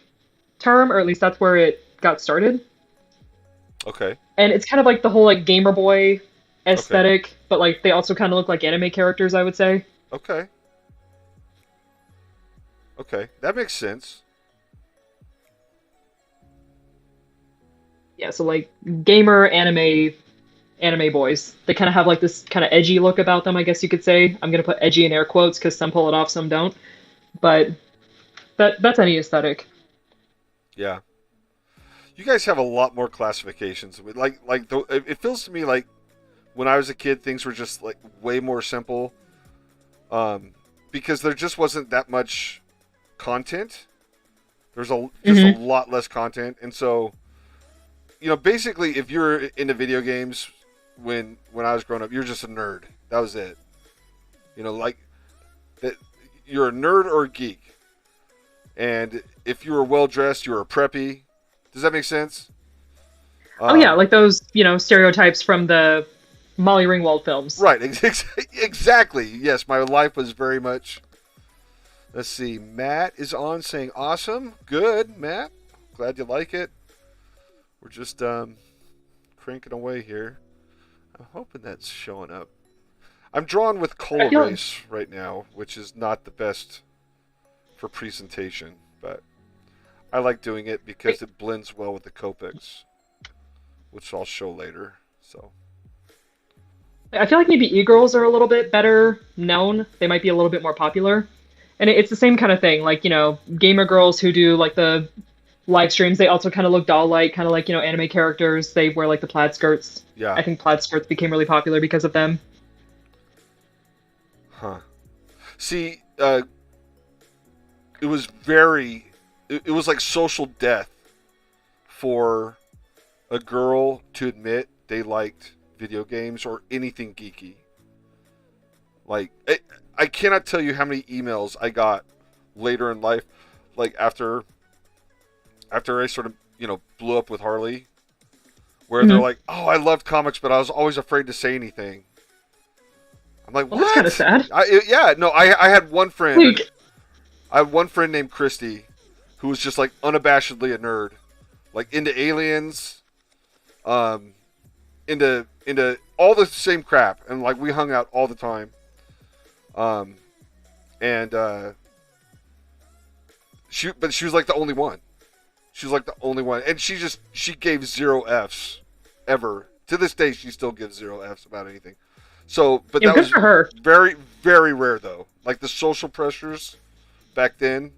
term, or at least that's where it got started. Okay. And it's kind of like the whole like gamer boy aesthetic, but like they also kind of look like anime characters, I would say. Okay. Okay. That makes sense. Yeah, so like gamer anime boys. They kind of have like this kind of edgy look about them, I guess you could say. I'm gonna put edgy in air quotes because some pull it off, some don't. But that's any aesthetic. Yeah. You guys have a lot more classifications. It feels to me like when I was a kid, things were just like way more simple. because there just wasn't that much content. There's just a lot less content, and so basically, if you're into video games when I was growing up, you're just a nerd. That was it. Like that, you're a nerd or a geek, and if you were well dressed, you were a preppy. Does that make sense? Oh yeah, like those stereotypes from the Molly Ringwald films. Right. Exactly. Yes, my life was very much. Let's see. Matt is on saying awesome. Good, Matt. Glad you like it. We're just cranking away here. I'm hoping that's showing up. I'm drawing with Cola Race right now, which is not the best for presentation, but I like doing it because it blends well with the Copics, which I'll show later. So I feel like maybe e-girls are a little bit better known. They might be a little bit more popular. And it's the same kind of thing. Like, gamer girls who do like the live streams, they also kind of look doll-like, kind of like, anime characters. They wear like the plaid skirts. Yeah. I think plaid skirts became really popular because of them. Huh. See, it was it was like social death for a girl to admit they liked video games or anything geeky. Like, I cannot tell you how many emails I got later in life, like after I sort of, blew up with Harley, where they're like, "Oh, I loved comics, but I was always afraid to say anything." I'm like, "What?" Well, that's kind of sad. I had one friend. I had one friend named Christy, who was just like unabashedly a nerd, like into aliens, into all the same crap, and like we hung out all the time. She was like the only one. She was like the only one, and she gave 0 Fs ever. To this day, she still gives 0 Fs about anything. So, but that was for her. Very, very rare though. Like the social pressures back then,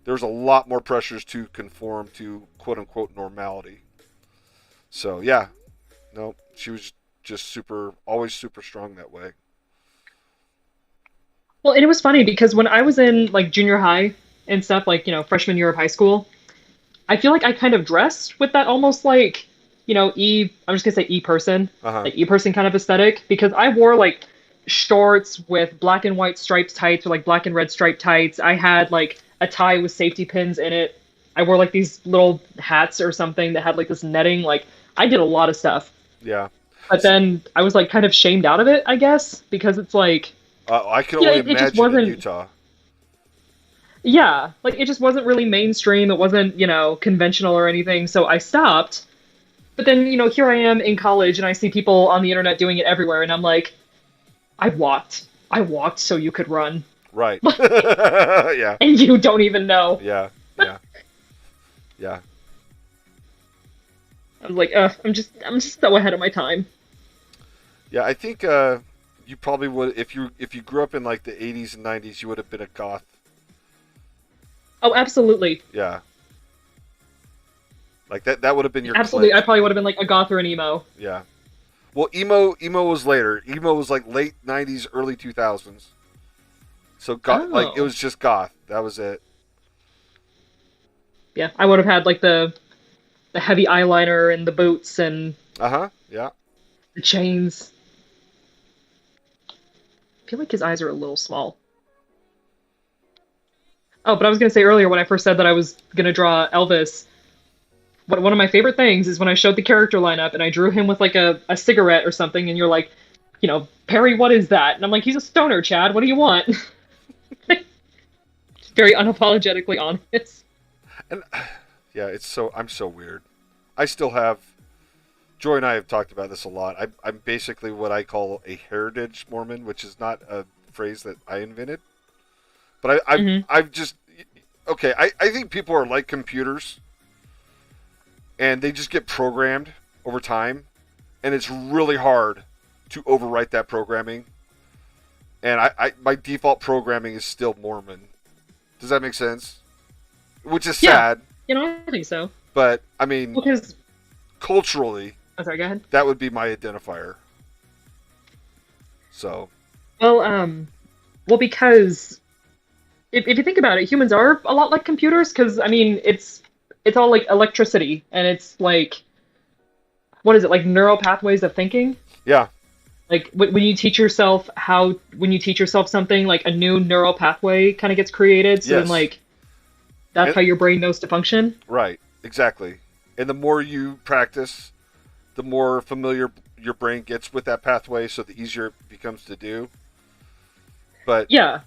there was a lot more pressures to conform to quote unquote normality. So yeah, no, she was just always super strong that way. Well, and it was funny because when I was in like junior high and stuff, like, freshman year of high school, I feel like I kind of dressed with that almost like, I'm just gonna say e-person, like e-person kind of aesthetic, because I wore like shorts with black and white striped tights or like black and red striped tights. I had like a tie with safety pins in it. I wore like these little hats or something that had like this netting. Like I did a lot of stuff. Yeah. But then I was like kind of shamed out of it, I guess, because it's like, I can only imagine in Utah. Yeah, like it just wasn't really mainstream. It wasn't, conventional or anything. So I stopped. But then, here I am in college and I see people on the internet doing it everywhere. And I'm like, I walked. I walked so you could run. Right. Yeah. And you don't even know. Yeah. Yeah. Yeah. I was like, I'm just so ahead of my time. Yeah, I think you probably would if you grew up in like the 80s and 90s, you would have been a goth. Oh, absolutely. Yeah. Like that would have been your absolutely. clique. I probably would have been like a goth or an emo. Yeah. Well, emo was later. Emo was like late 90s, early 2000s. So like it was just goth. That was it. Yeah, I would have had like the heavy eyeliner and the boots and yeah. The chains. I feel like his eyes are a little small. Oh, but I was going to say earlier when I first said that I was going to draw Elvis, one of my favorite things is when I showed the character lineup and I drew him with like a cigarette or something, and you're like, Perry, what is that? And I'm like, he's a stoner, Chad. What do you want? Very unapologetically honest. And yeah, I'm so weird. I still have. Joy and I have talked about this a lot. I'm basically what I call a heritage Mormon, which is not a phrase that I invented. But I've just okay. I think people are like computers, and they just get programmed over time, and it's really hard to overwrite that programming. And my default programming is still Mormon. Does that make sense? Which is sad. I think so. But I mean, because culturally, oh, sorry, go ahead. That would be my identifier. So. Well, because if you think about it, humans are a lot like computers because I mean it's all like electricity and it's like what is it like neural pathways of thinking? Yeah. Like when you teach yourself something, like a new neural pathway kind of gets created. So then Yes. like that's And, how your brain knows to function. right. Exactly. And the more you practice, the more familiar your brain gets with that pathway, so the easier it becomes to do. But Yeah.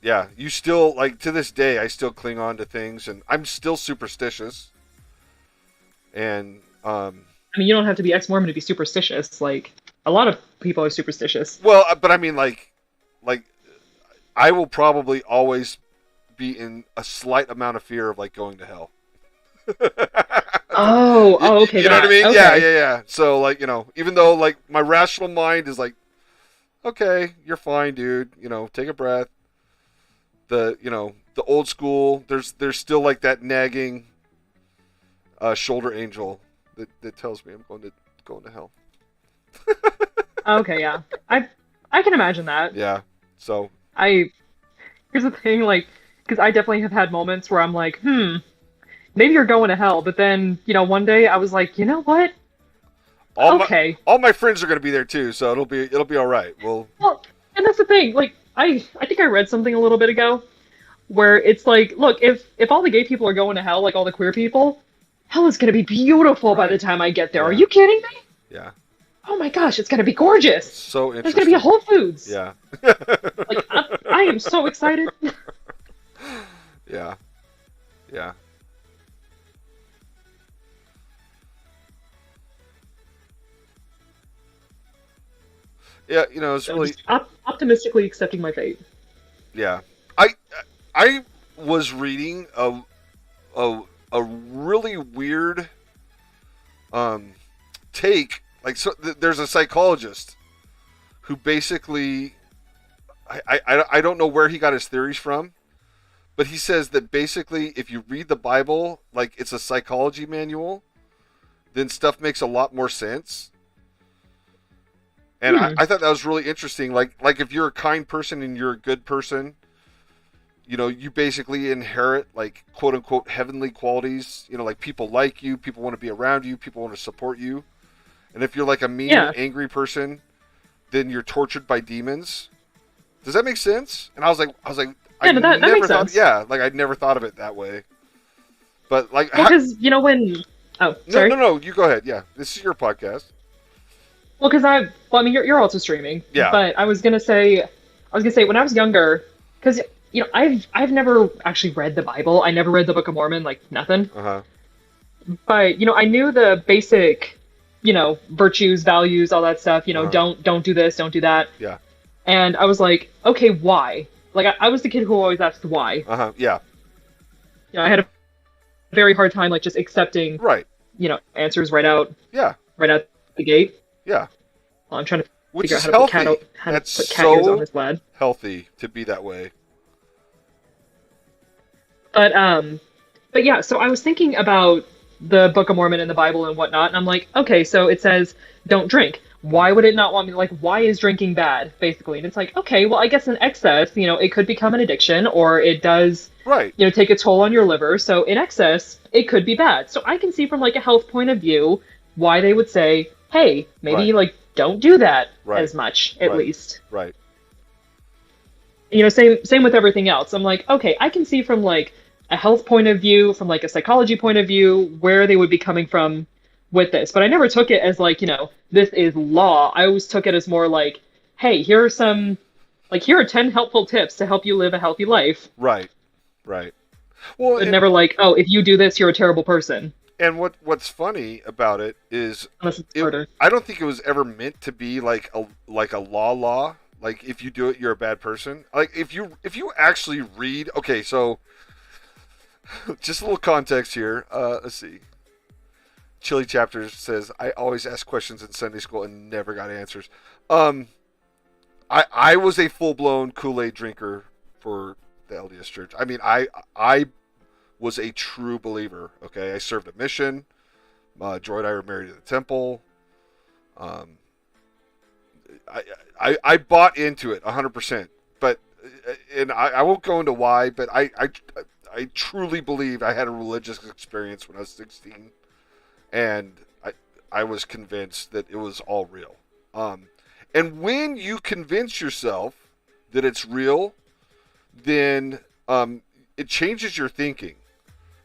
yeah, you still like to this day. I still cling on to things, and I'm still superstitious. And I mean, you don't have to be ex-Mormon to be superstitious. Like a lot of people are superstitious. well, but I mean, like I will probably always be in a slight amount of fear of like going to hell. Oh, okay, You know what I that. mean? Yeah, Okay. yeah, yeah. So like, even though like my rational mind is like, okay, you're fine, dude. Take a breath. The old school. There's still like that nagging shoulder angel that tells me I'm going to hell. Okay, yeah. I can imagine that. Yeah. So I Here's the thing, like, because I definitely have had moments where I'm like, maybe you're going to hell, but then, one day I was like, you know what? all my Okay. all my friends are going to be there too, so it'll be all right. Well, and that's the thing, like, I think I read something a little bit ago where it's like, look, if all the gay people are going to hell, like all the queer people, hell is gonna be beautiful by the Right. time I get there. Are Yeah. you kidding me? Yeah. Oh my gosh, it's gonna be gorgeous. So There's gonna be a interesting. Whole Foods. Yeah. Like, I am so excited. Yeah. Yeah. Yeah. It's So really just optimistically accepting my fate. yeah. I was reading a really weird take. Like, so there's a psychologist who basically I don't know where he got his theories from, but he says that basically if you read the Bible like it's a psychology manual, then stuff makes a lot more sense. And I thought that was really interesting. Like if you're a kind person and you're a good person, you basically inherit like quote unquote heavenly qualities. Like people like you, people want to be around you, people want to support you. And if you're like a mean Yeah. and angry person, then you're tortured by demons. Does that make sense? And I was like, I Yeah, no, that never makes thought, sense. yeah, like I'd never thought of it that way. But like, Well, because when oh, no, sorry. no, no, you go ahead. Yeah, this is your podcast. Well, I mean, you're also streaming, Yeah. but I was gonna say when I was younger, because I've never actually read the Bible. I never read the Book of Mormon, like nothing. Uh huh. But I knew the basic, virtues, values, all that stuff. Uh-huh. Don't do this, don't do that. Yeah. And I was like, okay, why? Like I was the kid who always asked why. Uh huh. Yeah. I had a very hard time like just accepting, Right. answers right out the gate. Yeah. Well, I'm trying to Which figure out is how to put healthy. how to That's put cat ears on so this lad. healthy to be that way. But yeah, so I was thinking about the Book of Mormon and the Bible and whatnot, and I'm like, okay, so it says don't drink. Why would it not want me like why is drinking bad, basically? And it's like, okay, well I guess in excess, it could become an addiction or it does, Right. take a toll on your liver. So in excess, it could be bad. So I can see from like a health point of view why they would say, hey, maybe Right. like don't do that Right. as much, at Right. least. Right. Same with everything else. I'm like, okay, I can see from like a health point of view, from like a psychology point of view, where they would be coming from with this. But I never took it as like, this is law. I always took it as more like, hey, here are 10 helpful tips to help you live a healthy life. Right. Right. Well, But never like, oh, if you do this, you're a terrible person. and what's funny about it is Unless it's murder. I don't think it was ever meant to be like a law. Like if you do it, you're a bad person. Like if you actually read. Okay, so just a little context here. Let's see. Chili Chapter says I always ask questions in Sunday school and never got answers. I was a full blown Kool-Aid drinker for the LDS Church. I mean, I was a true believer. Okay, I served a mission. Joy and I were married at the temple. Um, I bought into it 100%. But and I won't go into why, but I truly believe I had a religious experience when I was 16, and I was convinced that it was all real. And when you convince yourself that it's real, then it changes your thinking,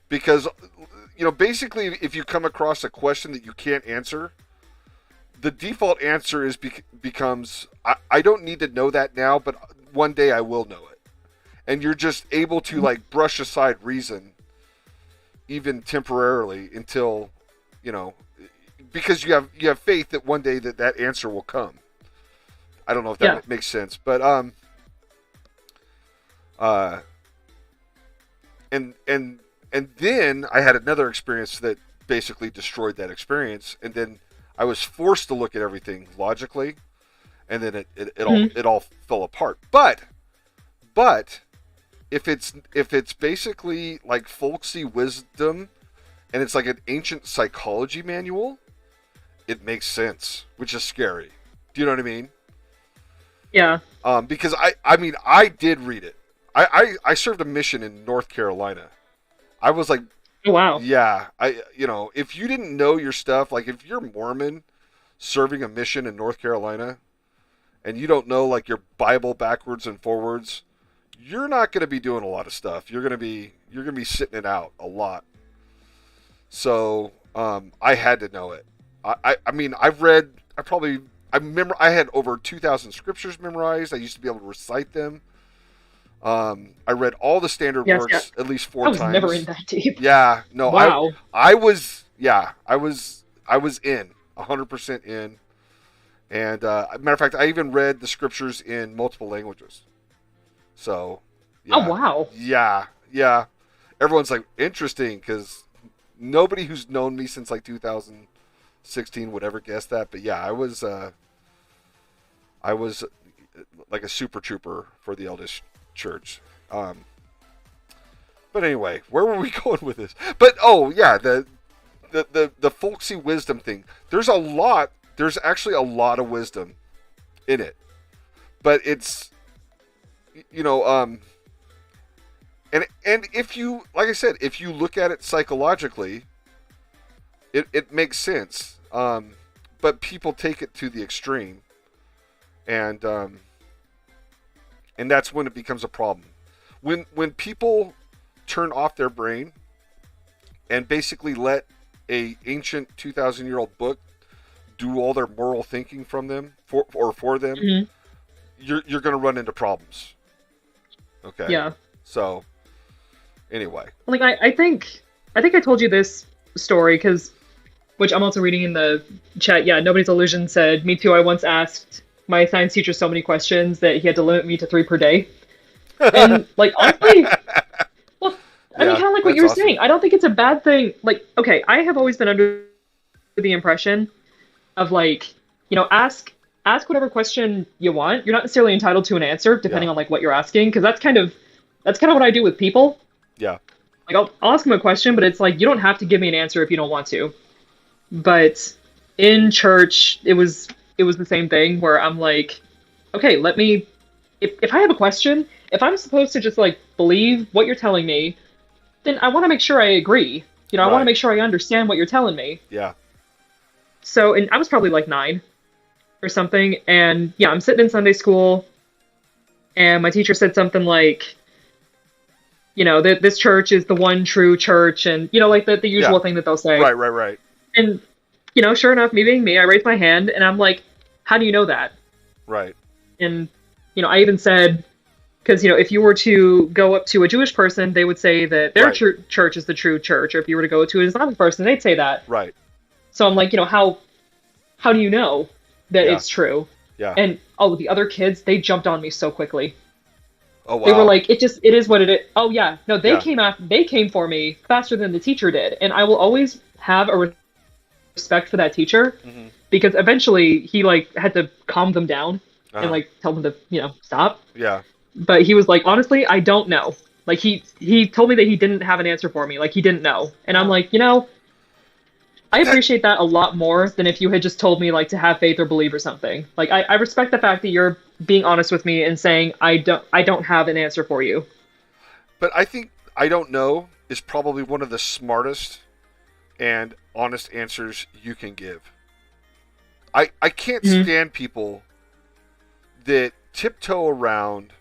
because basically, if you come across a question that you can't answer, the default answer becomes I don't need to know that now, but one day I will know it, and you're just able to like brush aside reason, even temporarily, until because you have faith that one day that answer will come. I don't know if that makes sense, but and then I had another experience that basically destroyed that experience, and then I was forced to look at everything logically, and then it all fell apart. But if it's basically like folksy wisdom, and it's like an ancient psychology manual, it makes sense, which is scary. Do you know what I mean? Yeah. Because I did read it. I served a mission in North Carolina. I was like, oh, wow. Yeah, if you didn't know your stuff, like if you're Mormon serving a mission in North Carolina and you don't know like your Bible backwards and forwards, you're not going to be doing a lot of stuff. You're going to be sitting it out a lot. So, I had to know it. I had over 2,000 scriptures memorized. I used to be able to recite them. I read all the standard works at least 4 times. I was never in that deep. Yeah, no, wow. I was in 100% in, and matter of fact, I even read the scriptures in multiple languages. So, yeah. Oh wow. Yeah. Everyone's like interesting because nobody who's known me since like 2016 would ever guess that. But yeah, I was like a super trooper for the LDS Church. But anyway, where were we going with this? But the folksy wisdom thing. There's actually a lot of wisdom in it. But it's and if you, like I said, if you look at it psychologically, it makes sense. But people take it to the extreme. And that's when it becomes a problem. When people turn off their brain and basically let a ancient 2,000-year-old book do all their moral thinking from them for them, mm-hmm. you're going to run into problems. Okay. Yeah. So, anyway. Like I think I told you this story which I'm also reading in the chat. Yeah, Nobody's Illusion said, "Me too. I once asked my science teacher so many questions that he had to limit me to 3 per day." And like honestly, well, I mean, kind of like what you were saying. I don't think it's a bad thing. Like, okay, I have always been under the impression of like, ask whatever question you want. You're not necessarily entitled to an answer depending on like what you're asking, because that's kind of what I do with people. Yeah. Like I'll ask them a question, but it's like you don't have to give me an answer if you don't want to. But in church, it was the same thing where I'm like, okay, let me, if I have a question, if I'm supposed to just like believe what you're telling me, then I want to make sure I agree. I want to make sure I understand what you're telling me. Yeah. So, and I was probably like 9 or something. And yeah, I'm sitting in Sunday school and my teacher said something like, that this church is the one true church. And, like the usual thing that they'll say. Right. And, sure enough, me being me, I raised my hand and I'm like, how do you know that? Right. And, I even said, because, if you were to go up to a Jewish person, they would say that their church is the true church. Or if you were to go to an Islamic person, they'd say that. Right. So I'm like, how do you know that it's true? Yeah. And the other kids, they jumped on me so quickly. Oh, wow. They were like, it is what it is. Oh, yeah. No, they came for me faster than the teacher did. And I will always have a respect for that teacher, mm-hmm. because eventually he like had to calm them down and like tell them to, stop. Yeah. But he was like, honestly, I don't know. Like he told me that he didn't have an answer for me. Like he didn't know. And I'm like, I appreciate that a lot more than if you had just told me like to have faith or believe or something. Like I respect the fact that you're being honest with me and saying I don't have an answer for you. But I think I don't know is probably one of the smartest and honest answers you can give. I can't stand people that tiptoe around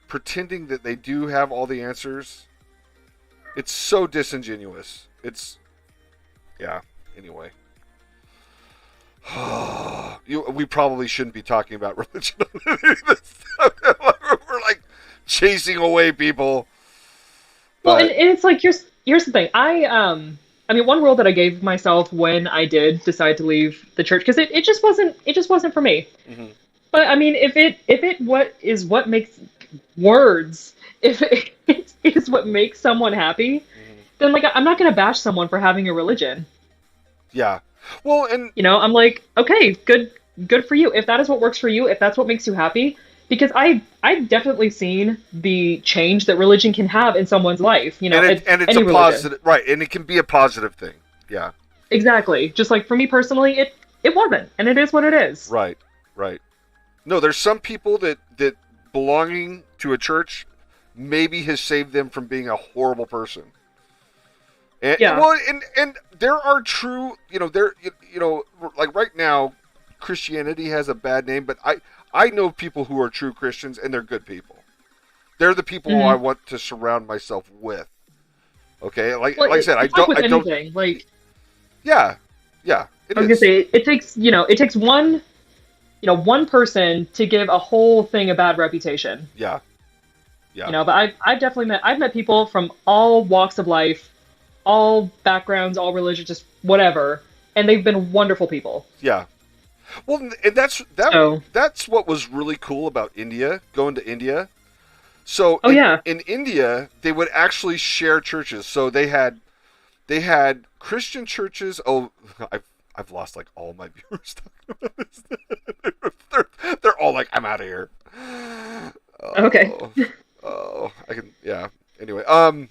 pretending that they do have all the answers. It's so disingenuous. Yeah, anyway. We probably shouldn't be talking about religion. We're like chasing away people. Well, and it's like here's the thing. I mean, one rule that I gave myself when I did decide to leave the church, because it just wasn't for me. Mm-hmm. But I mean, what makes words, if it is what makes someone happy, then like I'm not gonna bash someone for having a religion. Yeah. Well, and I'm like, okay, good for you. If that is what works for you, if that's what makes you happy, because I've definitely seen the change that religion can have in someone's life. and it's any a religion. positive, right? And it can be a positive thing. Yeah. Exactly. Just like for me personally, it wasn't, and it is what it is. Right. Right. No, there's some people that belonging to a church maybe has saved them from being a horrible person. And, Yeah. Well, and there are true, like right now, Christianity has a bad name, but I know people who are true Christians and they're good people. They're the people who I want to surround myself with. Okay, like I said, I don't. Anything. Like Yeah. I was gonna say, it takes one person to give a whole thing a bad reputation. Yeah. But I've met people from all walks of life, all backgrounds, all religions, just whatever, and they've been wonderful people. Yeah. Well, and that's what was really cool about India, going to India. So in India, they would actually share churches. So they had Christian churches. Oh, I've lost like all my viewers talking about this. They're all like, I'm out of here. Okay. I can. Yeah. Anyway, I'm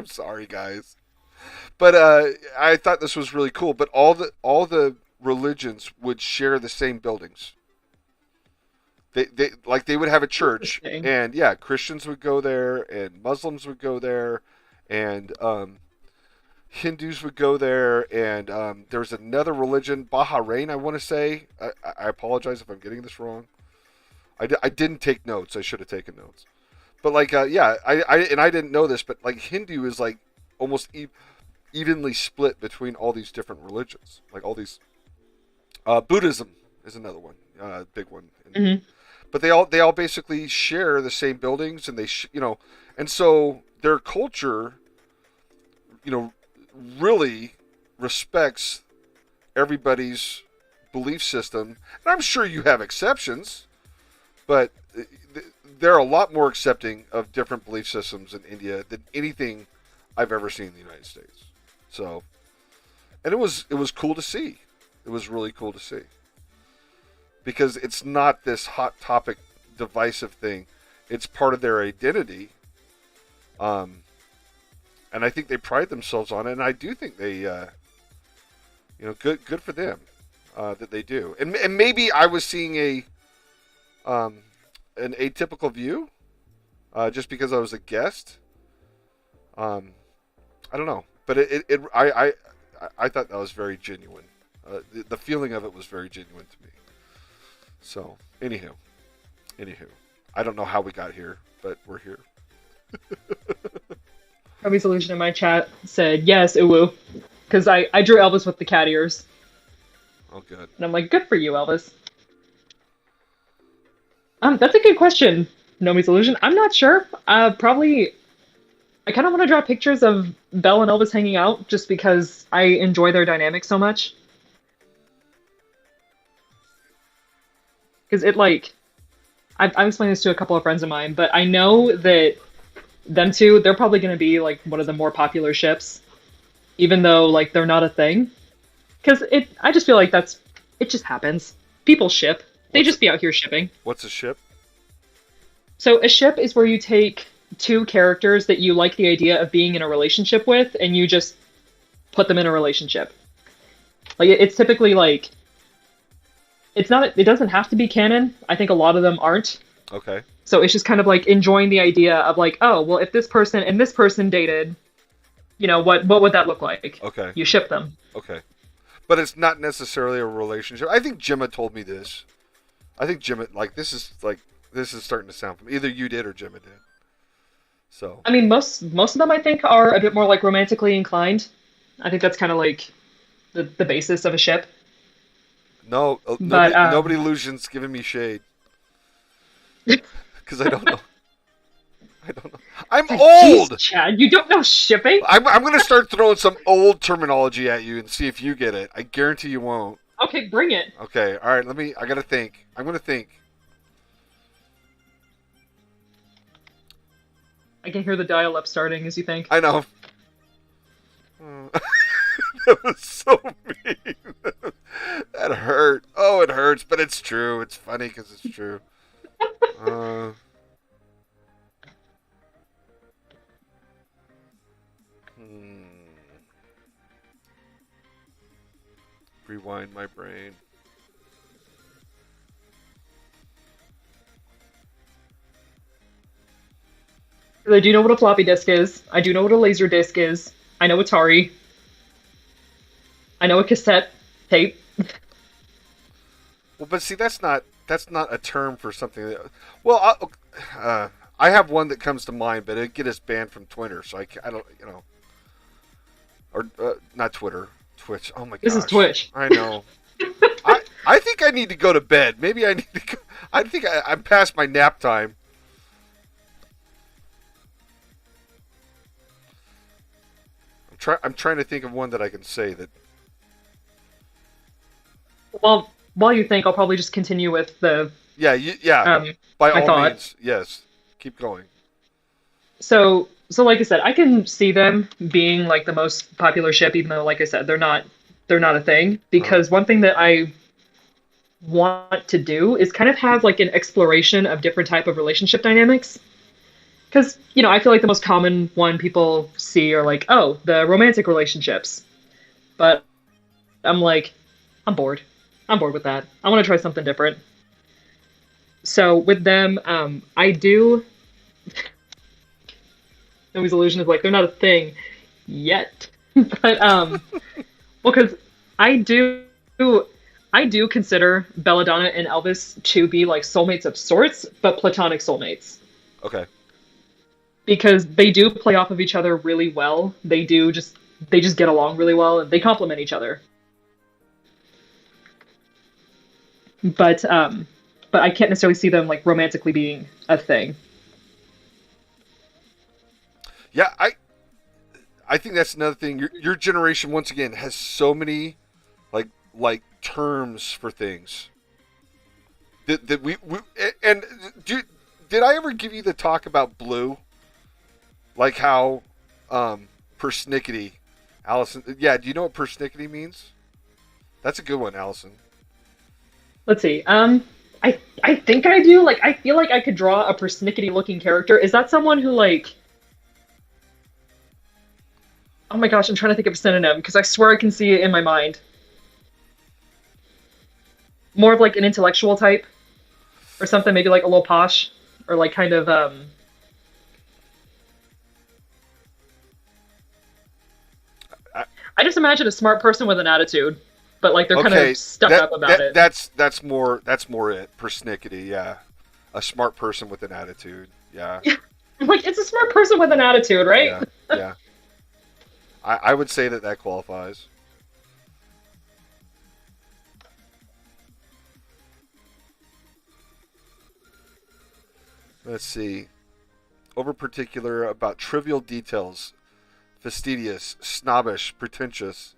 sorry, guys. But I thought this was really cool. But all the religions would share the same buildings. They would have a church, and yeah, Christians would go there, and Muslims would go there, and Hindus would go there, and there's another religion, Bahrain, I want to say. I apologize if I'm getting this wrong. I didn't take notes. I should have taken notes. But like, yeah, I didn't know this, but like Hindu is like almost evenly split between all these different religions. Like all these, Buddhism is another one, big one. Mm-hmm. But they all basically share the same buildings, and and so their culture, really respects everybody's belief system. And I'm sure you have exceptions, but they're a lot more accepting of different belief systems in India than anything I've ever seen in the United States. So, and it was cool to see. It was really cool to see. Because it's not this hot topic, divisive thing. It's part of their identity. And I think they pride themselves on it. And I do think they, good for them that they do. And maybe I was seeing an atypical view, just because I was a guest. I don't know, but I thought that was very genuine. The feeling of it was very genuine to me. So, anywho, I don't know how we got here, but we're here. Robbie Solution in my chat said, yes, uwu. Because I drew Elvis with the cat ears. Oh, good. And I'm like, good for you, Elvis. That's a good question, Nomi Solution. I'm not sure. Probably, I kind of want to draw pictures of Belle and Elvis hanging out, just because I enjoy their dynamic so much. Because I've explained this to a couple of friends of mine, but I know that them two, they're probably going to be like one of the more popular ships, even though like they're not a thing. Because I just feel like it just happens. People ship. They just be out here shipping. What's a ship? So a ship is where you take two characters that you like the idea of being in a relationship with, and you just put them in a relationship. Like it's typically like it's not it doesn't have to be canon. I think a lot of them aren't. Okay. So it's just kind of like enjoying the idea of like, oh, well, if this person and this person dated, what would that look like? Okay. You ship them. Okay. But it's not necessarily a relationship. I think Gemma told me this. I think Gemma this is starting to sound familiar. Either you did or Gemma did. So. I mean, most of them I think are a bit more like romantically inclined. I think that's kind of like the basis of a ship. No, But nobody illusions giving me shade. Because I don't know. I don't know. I'm old. Jeez, Chad, you don't know shipping? I'm going to start throwing some old terminology at you and see if you get it. I guarantee you won't. Okay, bring it. Okay, all right. I got to think. I'm going to think. I can hear the dial-up starting as you think. I know. That was so mean. That hurt. Oh, it hurts, but it's true. It's funny because it's true. Rewind my brain. I do know what a floppy disk is. I do know what a laser disc is. I know Atari. I know a cassette tape. Well, but see, that's not a term for something that. Well, I have one that comes to mind, but it'd get us banned from Twitter, so I don't, or not Twitter, Twitch. Oh my gosh. This is Twitch. I know. I think I need to go to bed. Maybe I need to go. I think I'm past my nap time. I'm trying to think of one that I can say that. Well, while you think, I'll probably just continue with the Yeah. By my all thought. means, yes. Keep going. So like I said, I can see them being like the most popular ship, even though, like I said, they're not a thing. Because one thing that I want to do is kind of have like an exploration of different type of relationship dynamics. Because, I feel like the most common one people see are like, oh, the romantic relationships. But I'm like, I'm bored. I'm bored with that. I want to try something different. So with them, I do. Nobody's illusion is like they're not a thing yet, but well, because I do, I do consider Belladonna and Elvis to be like soulmates of sorts, but platonic soulmates Okay. because they do play off of each other really well. They just get along really well and they complement each other. But I can't necessarily see them like romantically being a thing. Yeah, I think that's another thing. Your generation once again has so many like terms for things that we and did I ever give you the talk about blue? Like how persnickety, Allison. Yeah, do you know what persnickety means? That's a good one, Allison. Let's see. I think I do. Like, I feel like I could draw a persnickety looking character. Is that someone who like? Oh my gosh, I'm trying to think of a synonym because I swear I can see it in my mind. More of like an intellectual type, or something. Maybe like a little posh, or like kind of I just imagine a smart person with an attitude, but like they're kind Okay, of stuck up about it. that's more it. Persnickety, yeah, a smart person with an attitude. Yeah, Like it's a smart person with an attitude, right? yeah, yeah. I would say that qualifies. Let's see. Over particular about trivial details, fastidious, snobbish, pretentious,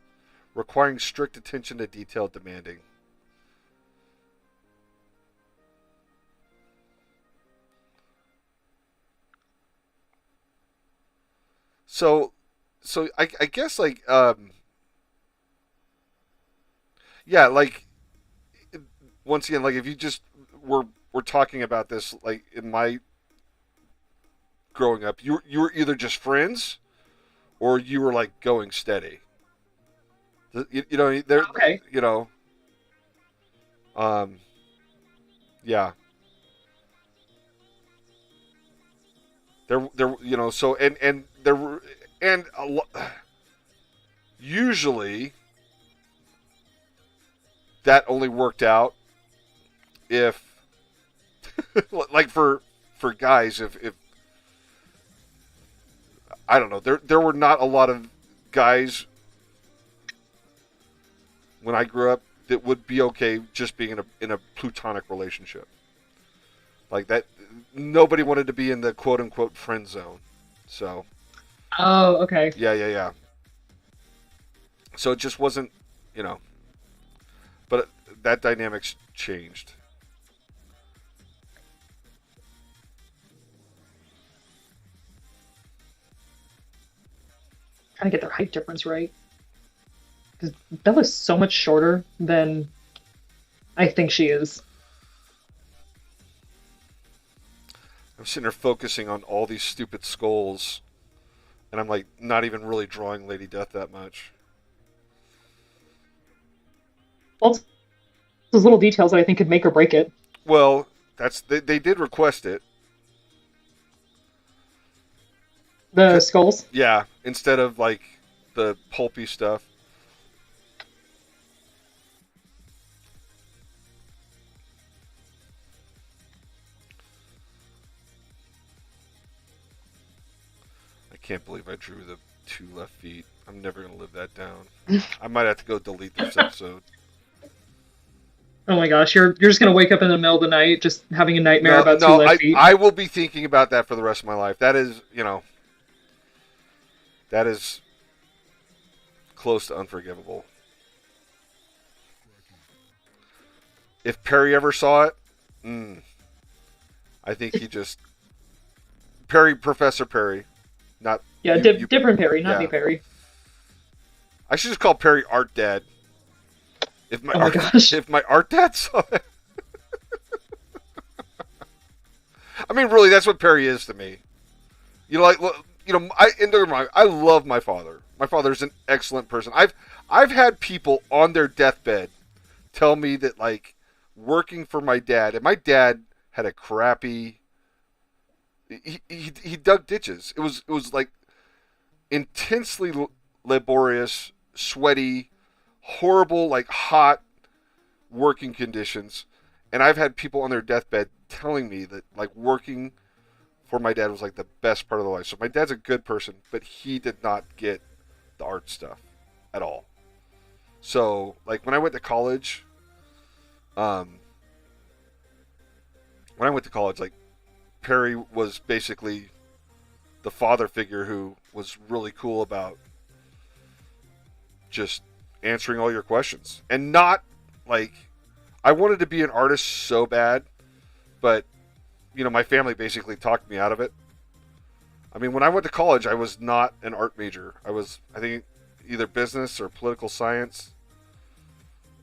requiring strict attention to detail, demanding. So, I guess like yeah, like once again, like if you just were talking about this like in my growing up, you were either just friends or you were like going steady. You know, they're Okay. you know, um, yeah, they're you know, so and there were and usually that only worked out if like for guys if I don't know, there were not a lot of guys when I grew up that would be okay just being in a plutonic relationship like that. Nobody wanted to be in the quote unquote friend zone. So Oh, okay. yeah. So it just wasn't, you know, but that dynamics changed. Trying to get their height difference right. Because Bella's so much shorter than I think she is. I'm sitting there focusing on all these stupid skulls, and I'm like not even really drawing Lady Death that much. Well, it's those little details that I think could make or break it. Well, they did request it. The skulls. Yeah, instead of like the pulpy stuff. I can't believe I drew the two left feet. I'm never gonna live that down. I might have to go delete this episode. Oh my gosh, you're just gonna wake up in the middle of the night just having a nightmare No, about two no, left feet. I will be thinking about that for the rest of my life. That is, you know, that is close to unforgivable. If Perry ever saw it, I think he just Professor Perry, not Yeah, you. different Perry, not Yeah. me Perry. I should just call Perry Art Dad. Oh my gosh. If my Art Dad saw it, I mean, really, that's what Perry is to me. You know, like you know, I love my father. My father's an excellent person. I've had people on their deathbed tell me that like working for my dad, and my dad had a crappy. He dug ditches. It was like intensely laborious, sweaty, horrible, like hot working conditions. And I've had people on their deathbed telling me that like working for my dad was like the best part of their life. So my dad's a good person, but he did not get the art stuff at all. So like when I went to college, um, like Perry was basically the father figure who was really cool about just answering all your questions and not like I wanted to be an artist so bad, but you know my family basically talked me out of it. I mean, when I went to college, I was not an art major. I was, I think, either business or political science,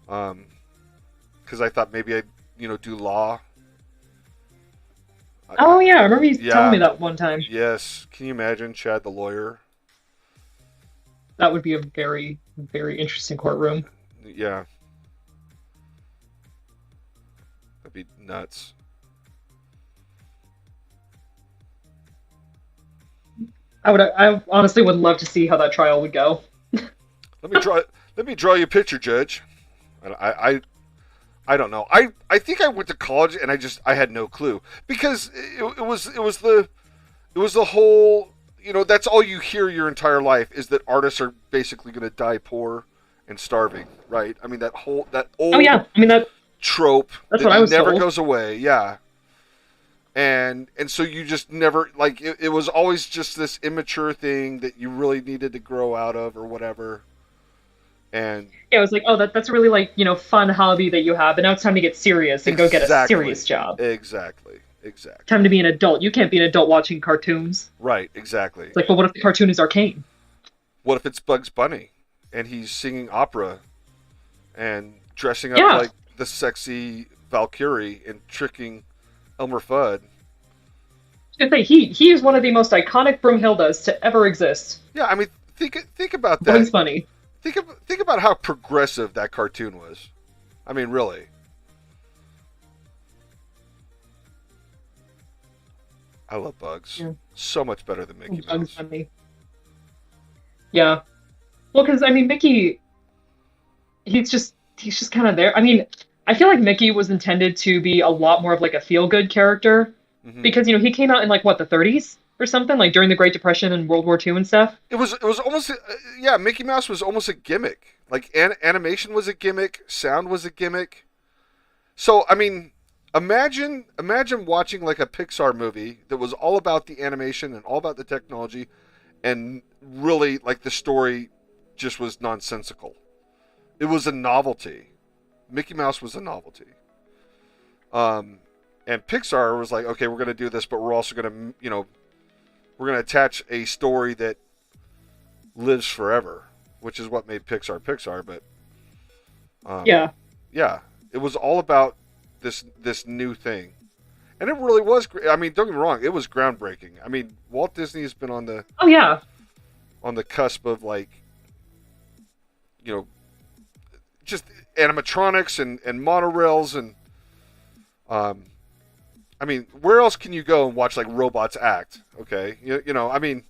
because I thought maybe I'd do law. Oh yeah, I remember you telling Yeah, me that one time. yes. Can you imagine Chad the lawyer? That would be a very, very interesting courtroom. Yeah, that'd be nuts. I honestly would love to see how that trial would go. Let me draw. Let me draw you a picture, Judge. I don't know. I think I went to college and I had no clue because it was the whole, that's all you hear your entire life is that artists are basically going to die poor and starving, right? I mean that Oh old yeah, I mean trope that's that what I was never told. goes away. Yeah. And so you just never like it was always just this immature thing that you really needed to grow out of or whatever. And Yeah, it was like, oh, that's a really like fun hobby that you have, but now it's time to get serious and go get a serious exactly, job. exactly. Time to be an adult. You can't be an adult watching cartoons. Right, exactly. It's like, but what if the cartoon is arcane? What if it's Bugs Bunny and he's singing opera and dressing up Yeah, like the sexy Valkyrie and tricking Elmer Fudd? I was gonna say he is one of the most iconic Broomhildas to ever exist. Yeah, I mean think about that. Bugs Bunny. Think about how progressive that cartoon was. I mean, really. I love Bugs. Yeah. So much better than Mickey Bugs Mouse. Bunny. Yeah. Well, because I mean, Mickey, he's just kind of there. I mean, I feel like Mickey was intended to be a lot more of like a feel-good character Hmm. because he came out in like what the 30s or something, like during the Great Depression and World War II and stuff. It was almost yeah. Mickey Mouse was almost a gimmick. Like animation was a gimmick. Sound was a gimmick. So I mean, imagine watching like a Pixar movie that was all about the animation and all about the technology, and really like the story just was nonsensical. It was a novelty. Mickey Mouse was a novelty. Um, and Pixar was like, okay, we're going to do this, but we're also going to, we're going to attach a story that lives forever, which is what made Pixar Pixar. But Yeah. yeah, it was all about this new thing, and it really was. I mean, don't get me wrong, it was groundbreaking. I mean, Walt Disney's been Oh yeah. on the cusp of like, you know, just animatronics and monorails and um, I mean, where else can you go and watch like robots act? Okay, I mean,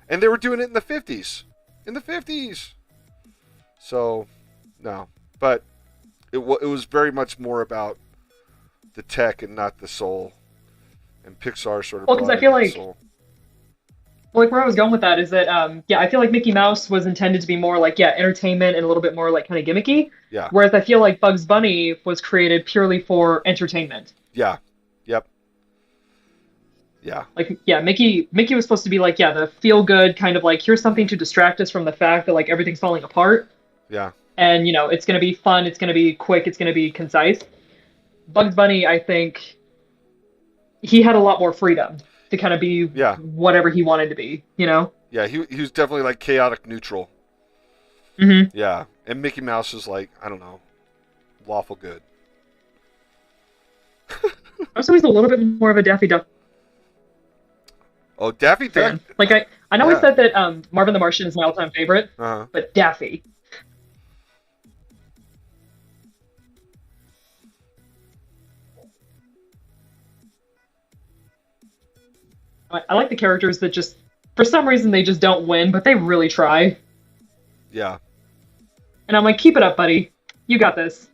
and they were doing it in the 50s, in the 50s. So, no, but it was very much more about the tech and not the soul. And Pixar sort of Well, because brought I in feel that like soul. well, like where I was going with that is that yeah, I feel like Mickey Mouse was intended to be more like yeah, entertainment and a little bit more like kind of gimmicky, Yeah, whereas I feel like Bugs Bunny was created purely for entertainment. yeah, yep, yeah, Like yeah, Mickey was supposed to be like yeah, the feel good kind of like here's something to distract us from the fact that like everything's falling apart yeah, and it's going to be fun, it's going to be quick, it's going to be concise. Bugs Bunny, I think he had a lot more freedom to kind of be yeah, whatever he wanted to be. yeah. He was definitely like chaotic neutral. Hmm. Yeah, and Mickey Mouse is like, I don't know, lawful good. I was always a little bit more of a Daffy Duck Oh, Daffy Duck. fan. Like I know I Yeah. said that Marvin the Martian is my all-time favorite, Uh-huh. but Daffy. I like the characters that just for some reason they just don't win, but they really try. Yeah. And I'm like, keep it up, buddy. You got this.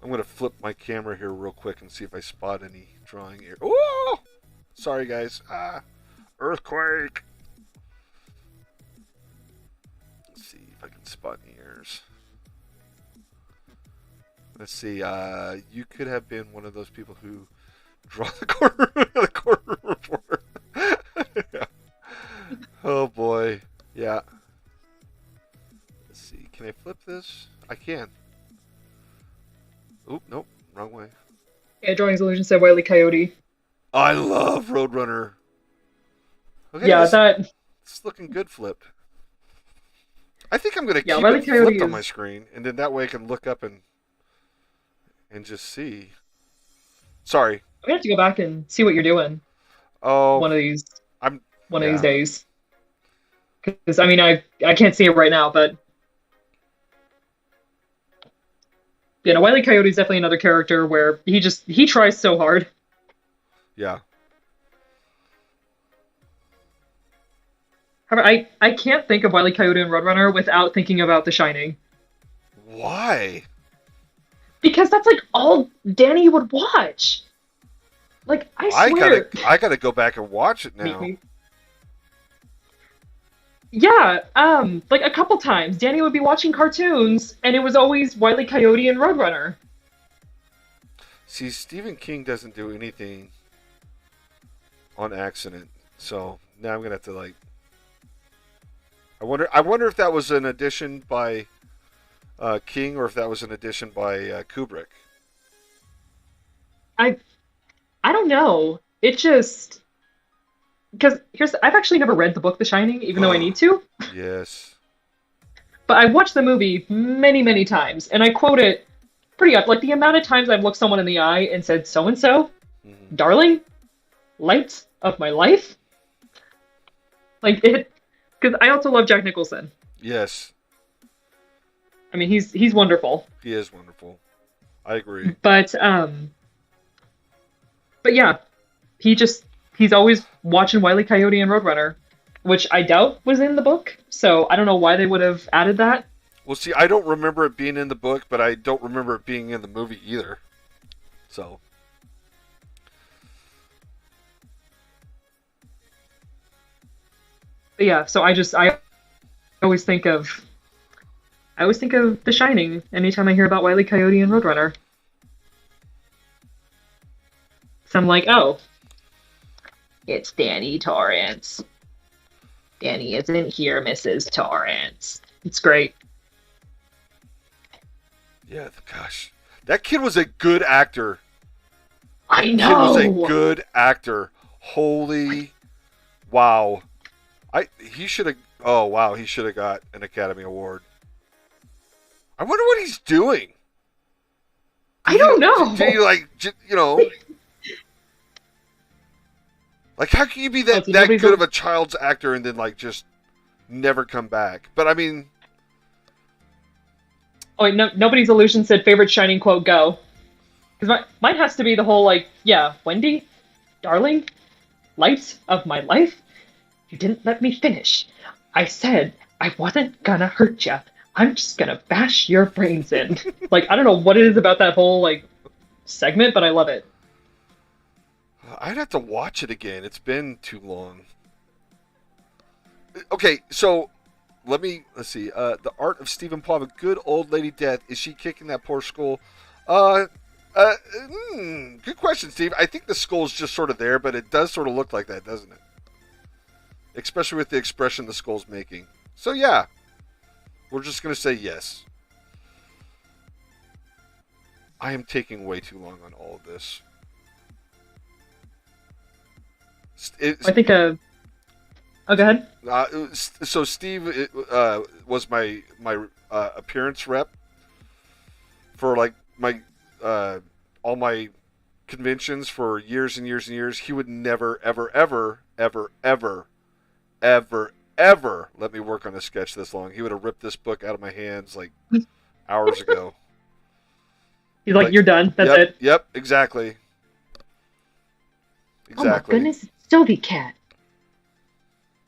I'm gonna flip my camera here real quick and see if I spot any drawing here. Oh, sorry guys. Earthquake. Let's see if I can spot any ears. Let's see. You could have been one of those people who draw the quarter report. Yeah. Oh boy. Yeah. Let's see. Can I flip this? I can. Oop, nope, wrong way. Yeah, Drawing Illusion said Wile E. Coyote. I love Roadrunner. Okay, Yeah, this, that it's looking good flipped. I think I'm gonna yeah, keep Wile E. it Coyote flipped on my is screen, and then that way I can look up and just see. Sorry. I'm gonna have to go back and see what you're doing Oh, one of these I'm one of these yeah, days. Because I mean I can't see it right now, but Wile E. Coyote is definitely another character where he tries so hard. yeah. However, I can't think of Wile E. Coyote and Roadrunner without thinking about The Shining. Why? Because that's like all Danny would watch. Like, I I gotta swear. I gotta go back and watch it now. Yeah, like a couple times, Danny would be watching cartoons, and it was always Wile E. Coyote and Roadrunner. See, Stephen King doesn't do anything on accident, so now I'm gonna have to like. I wonder if that was an addition by King or if that was an addition by Kubrick. I I don't know. It just because I've actually never read the book The Shining, even though I need to. Yes. But I watched the movie many, many times, and I quote it pretty up. Like the amount of times I've looked someone in the eye and said, "So and so, Hmm. darling, light of my life." Like it, because I also love Jack Nicholson. Yes, I mean, he's wonderful. he is wonderful. I agree. But but yeah, he just he's always watching Wile E. Coyote and Roadrunner, which I doubt was in the book. So I don't know why they would have added that. Well, see, I don't remember it being in the book, but I don't remember it being in the movie either. So, But yeah, so I always think of I always think of The Shining anytime I hear about Wile E. Coyote and Roadrunner. So I'm like, oh, it's Danny Torrance. Danny isn't here, Mrs. Torrance. It's great. yeah, gosh, that kid was a good actor. I That kid was a know. good actor. Holy wow! He should have. Oh wow, he should have got an Academy Award. I wonder what he's doing. I don't Did he know. like like how can you be Oh, that see, that nobody's. good of a child's actor and then like just never come back? But I mean, Oh wait, no, nobody's illusion said favorite Shining quote. Go. Because mine has to be the whole like, yeah, Wendy, darling, light of my life. You didn't let me finish. I said I wasn't gonna hurt ya. I'm just gonna bash your brains in. Like I don't know what it is about that whole like segment, but I love it. I'd have to watch it again. It's been too long. Okay, so let's see. The art of Stephen Paul, a good old lady death. Is she kicking that poor skull? Uh, good question, Steve. I think the skull's just sort of there, but it does sort of look like that, doesn't it? Especially with the expression the skull's making. So yeah, we're just gonna say yes. I am taking way too long on all of this. I think oh, go ahead. So Steve was my appearance rep for like my all my conventions for years and years and years. He would never ever ever ever ever ever ever let me work on a sketch this long. He would have ripped this book out of my hands like hours ago. He's like, Like, you're done. That's yep, it. yep, exactly, Oh my exactly. goodness, it's Sylvie Cat.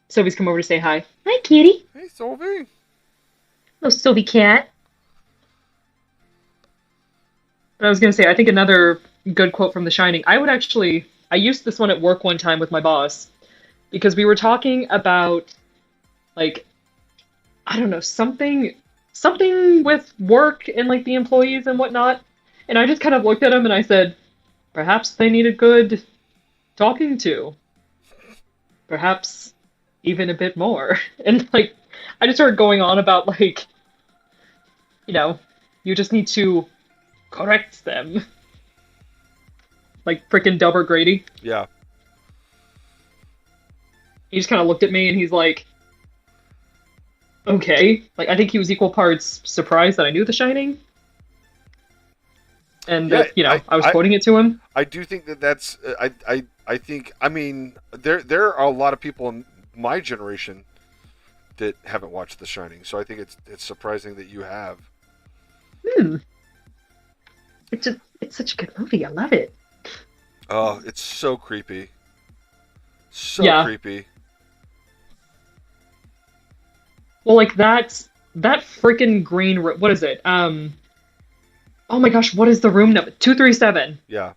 Sylvie's come over to say hi. Hi, kitty. Hey, Sylvie. Hello, Sylvie Cat. But I was gonna say, I think another good quote from The Shining. I used this one at work one time with my boss because we were talking about like I don't know something with work and like the employees and whatnot, and I just kind of looked at him and I said, perhaps they need a good talking to, perhaps even a bit more, and like I just started going on about like you know you just need to correct them, like freaking Delbert Grady. Yeah. He just kind of looked at me and he's like, okay. Like, I think he was equal parts surprised that I knew The Shining and Yeah, that, I was quoting it to him. I do think that that's I think I mean there are a lot of people in my generation that haven't watched The Shining, so I think it's surprising that you have. Hmm. It's such a good movie. I love it. Oh, it's so creepy, so Yeah. creepy. Well, like that freaking what is it? Oh my gosh, what is the room number? 237. Yeah,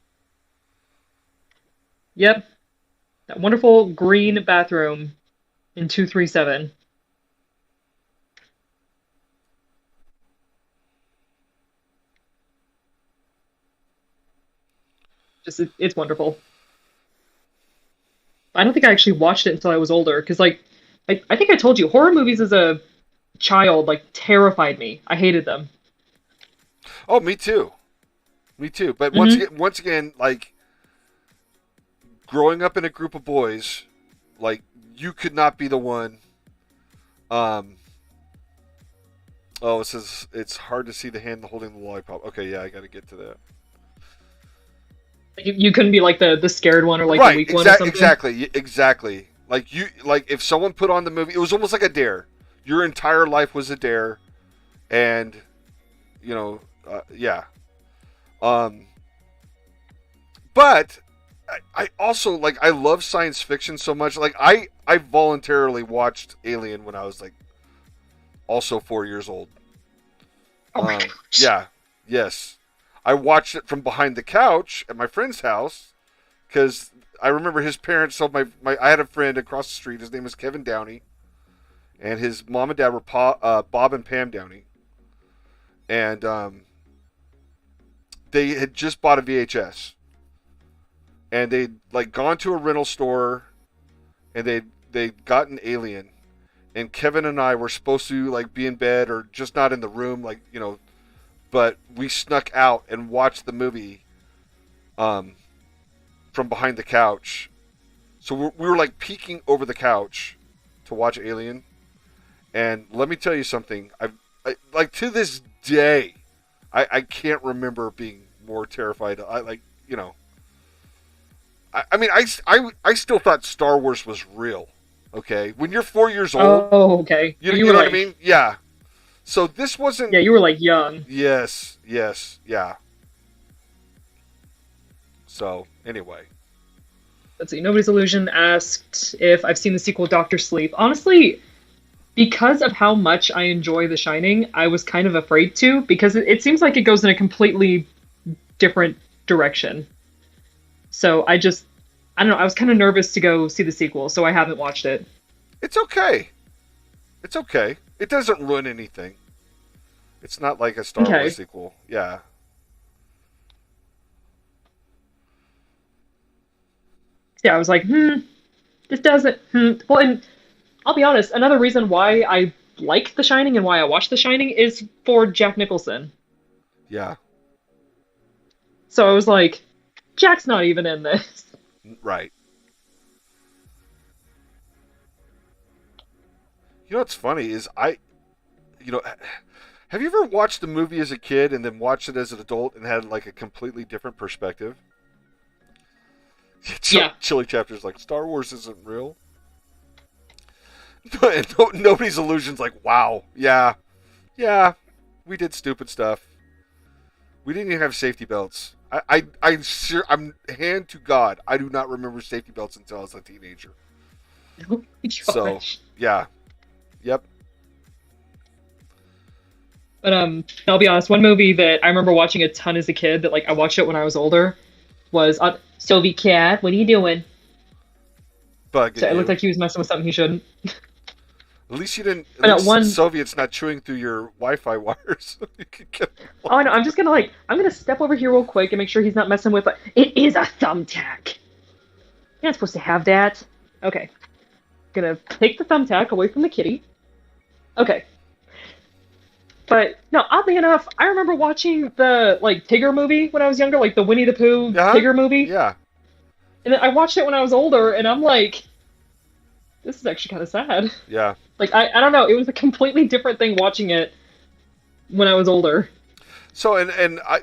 Yep. That wonderful green bathroom in 237. Just it's wonderful. I don't think I actually watched it until I was older because like I think I told you horror movies as a child like terrified me. I hated them. oh, me too, me too. But Hmm. once again, like growing up in a group of boys, like you could not be the one um Oh, it says it's hard to see the hand holding the lollipop. Okay, yeah, I got to get to that. Like you couldn't be like the scared one or like the Right, weak one or something. exactly. Like if someone put on the movie, it was almost like a dare. Your entire life was a dare, and yeah. Um, but I also like I love science fiction so much. Like I voluntarily watched Alien when I was like also 4 years old. Oh my gosh. Yeah, yes, I watched it from behind the couch at my friend's house because I remember his parents. So my I had a friend across the street. His name was Kevin Downey, and his mom and dad were Bob and Pam Downey, and they had just bought a VHS, and they'd like gone to a rental store, and they'd gotten Alien, and Kevin and I were supposed to like be in bed or just not in the room, like but we snuck out and watched the movie, um, from behind the couch. So we were like peeking over the couch to watch Alien, and let me tell you something. I like to this day, I can't remember being more terrified. I like I mean I still thought Star Wars was real. Okay, when you're 4 years old, Oh, okay. You you were know what I like, mean? Yeah. So this wasn't. yeah, you were like young. Yes, yes, yeah. So anyway, Let's see. Nobody's Illusion asked if I've seen the sequel Doctor Sleep. Honestly, because of how much I enjoy The Shining, I was kind of afraid to because it seems like it goes in a completely different direction. So I don't know. I was kind of nervous to go see the sequel, so I haven't watched it. it's okay. It's okay. It doesn't ruin anything. It's not like a Star Wars Okay. sequel. Yeah. Yeah, I was like, this doesn't. Well, and I'll be honest. Another reason why I like The Shining and why I watch The Shining is for Jack Nicholson. Yeah. So I was like, Jack's not even in this. Right. You know what's funny is you know, have you ever watched a movie as a kid and then watched it as an adult and had like a completely different perspective? Yeah. Chili Chapter's like Star Wars isn't real. Nobody's illusions like wow, yeah, yeah, we did stupid stuff. We didn't even have safety belts. I'm hand to God, I do not remember safety belts until I was a teenager. Oh my So gosh. yeah, yep. But I'll be honest. One movie that I remember watching a ton as a kid that like I watched it when I was older was Sylvie Cat. What are you doing? So Bugging it looked you. like he was messing with something he shouldn't. At least you didn't. At But least one Soviets not chewing through your Wi-Fi wires. So you could get. oh no, I'm just gonna like I'm gonna step over here real quick and make sure he's not messing with it is a thumbtack. You're not supposed to have that. Okay. Gonna take the thumbtack away from the kitty. Okay. But no, oddly enough, I remember watching the like Tigger movie when I was younger, like the Winnie the Pooh Yeah. Tigger movie. Yeah. And then I watched it when I was older and I'm like, this is actually kind of sad. Yeah. Like I don't know, it was a completely different thing watching it when I was older. So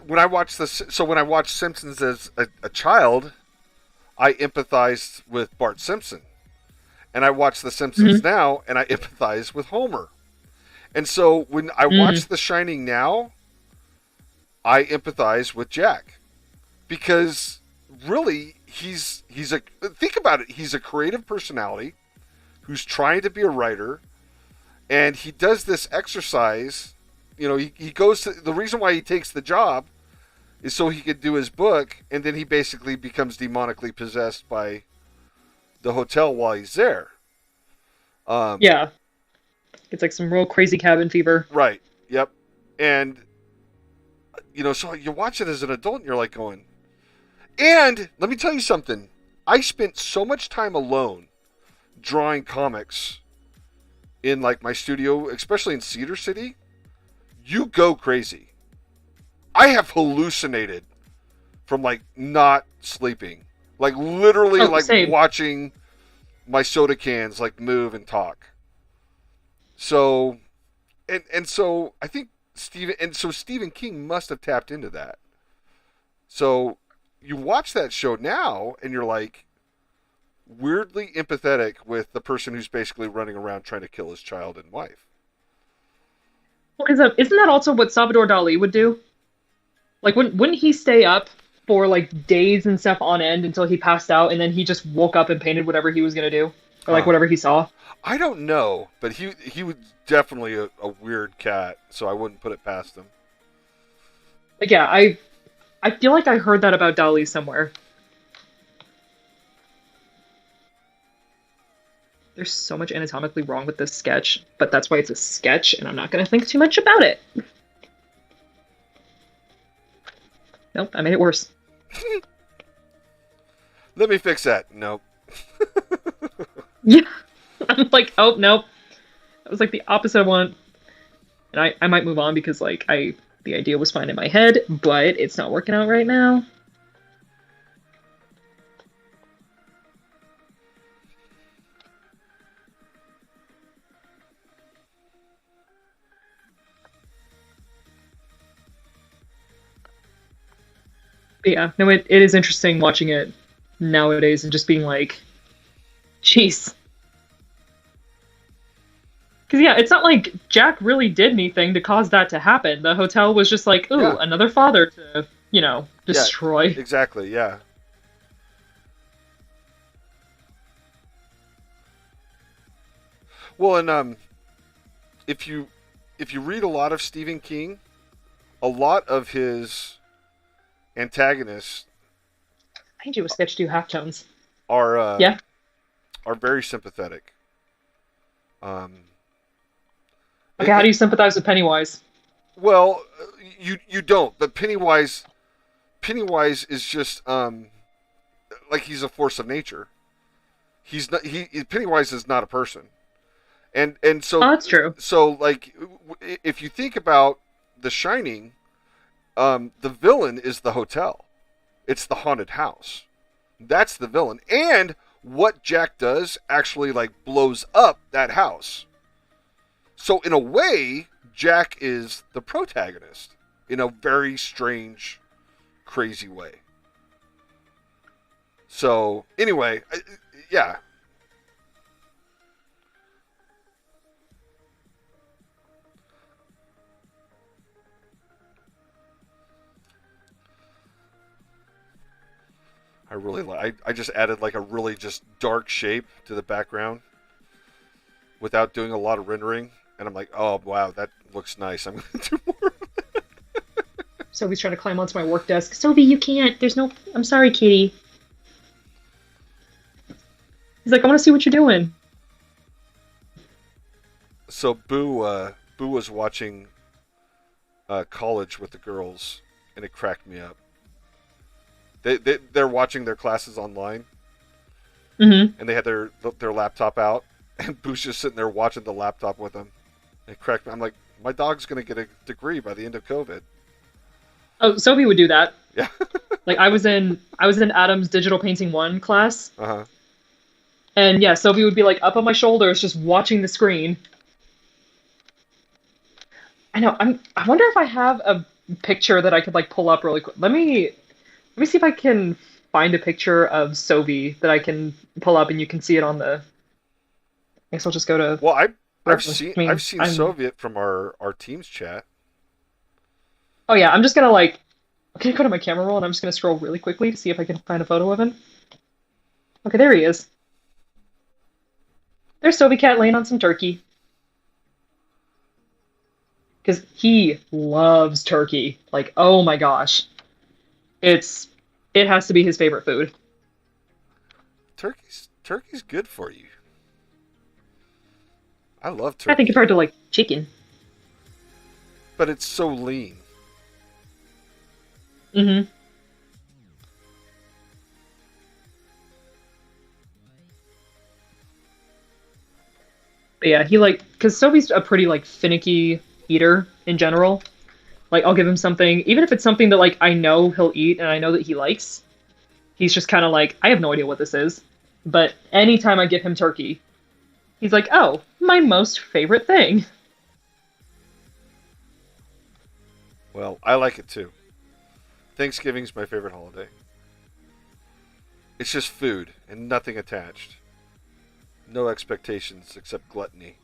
when I watched this, so when I watched Simpsons as a child, I empathized with Bart Simpson, and I watch The Simpsons Hmm. now, and I empathize with Homer. And so when I Mm. watch The Shining now, I empathize with Jack because really he's a think about it. He's a creative personality who's trying to be a writer, and he does this exercise. He goes to the reason why he takes the job is so he could do his book, and then he basically becomes demonically possessed by the hotel while he's there. Um, Yeah. It's like some real crazy cabin fever. right. Yep. And so you watch it as an adult, and you're like going. And let me tell you something. I spent so much time alone drawing comics in like my studio, especially in Cedar City. You go crazy. I have hallucinated from like not sleeping, like literally Oh, like same. watching my soda cans like move and talk. So and so I think Stephen King must have tapped into that. So you watch that show now, and you're like weirdly empathetic with the person who's basically running around trying to kill his child and wife. Well, because isn't that also what Salvador Dali would do? Like, wouldn't he stay up for like days and stuff on end until he passed out, and then he just woke up and painted whatever he was gonna do, or like Huh. whatever he saw? I don't know, but he was definitely a weird cat, so I wouldn't put it past him. Like, yeah, I feel like I heard that about Dali somewhere. There's so much anatomically wrong with this sketch, but that's why it's a sketch, and I'm not gonna think too much about it. Nope, I made it worse. Let me fix that. Nope. Yeah, I'm like, oh nope, that was like the opposite I want, and I might move on because like the idea was fine in my head, but it's not working out right now. But yeah, no, it is interesting watching it nowadays and just being like, jeez. Because yeah, it's not like Jack really did anything to cause that to happen. The hotel was just like, ooh, Yeah. another father to, Yeah. destroy. Exactly. Yeah. Well, and if you if you read a lot of Stephen King, a lot of his antagonists I need you a sketch do halftones. are Yeah. are very sympathetic. Um, Okay, it, how do it, you sympathize with Pennywise? well, you don't, but Pennywise is just like he's a force of nature. He's not Pennywise is not a person, and Oh, so that's true. like if you think about The Shining, the villain is the hotel. It's the haunted house. That's the villain. And what Jack does actually like blows up that house. So in a way, Jack is the protagonist in a very strange, crazy way. So anyway, yeah, I really like. I just added like a really just dark shape to the background without doing a lot of rendering, and I'm like, oh wow, that looks nice. I'm gonna do more. Sophie's trying to climb onto my work desk. Sophie, you can't. There's no. I'm sorry, Kitty. He's like, I want to see what you're doing. So Boo was watching college with the girls, and it cracked me up. They're watching their classes online, Mm-hmm. and they had their laptop out, and Boo's just sitting there watching the laptop with them. It cracked me. I'm like, my dog's gonna get a degree by the end of COVID. Oh, Sophie would do that. Yeah. Like I was in Adam's digital painting one class, Uh huh. and yeah, Sophie would be like up on my shoulders, just watching the screen. I know. I wonder if I have a picture that I could like pull up really quick. Let me see if I can find a picture of Sophie that I can pull up and you can see it on the. I guess I'll just go to Well, reference. I mean, I've seen I'm. Soviet from our Teams chat. Oh yeah, I'm just gonna like. I'm gonna go to my camera roll and I'm just gonna scroll really quickly to see if I can find a photo of him. Okay, there he is. There's Sophie Cat laying on some turkey because he loves turkey. Like, oh my gosh, it's it has to be his favorite food. Turkey's good for you. I love I think turkey, compared to like chicken. but it's so lean. Mm-hmm. But yeah, he like because Sophie's a pretty like finicky eater in general. Like I'll give him something, even if it's something that like I know he'll eat and I know that he likes. He's just kind of like, I have no idea what this is. But anytime I give him turkey, he's like, oh, my most favorite thing. Well, I like it too. Thanksgiving's my favorite holiday. It's just food and nothing attached. No expectations except gluttony.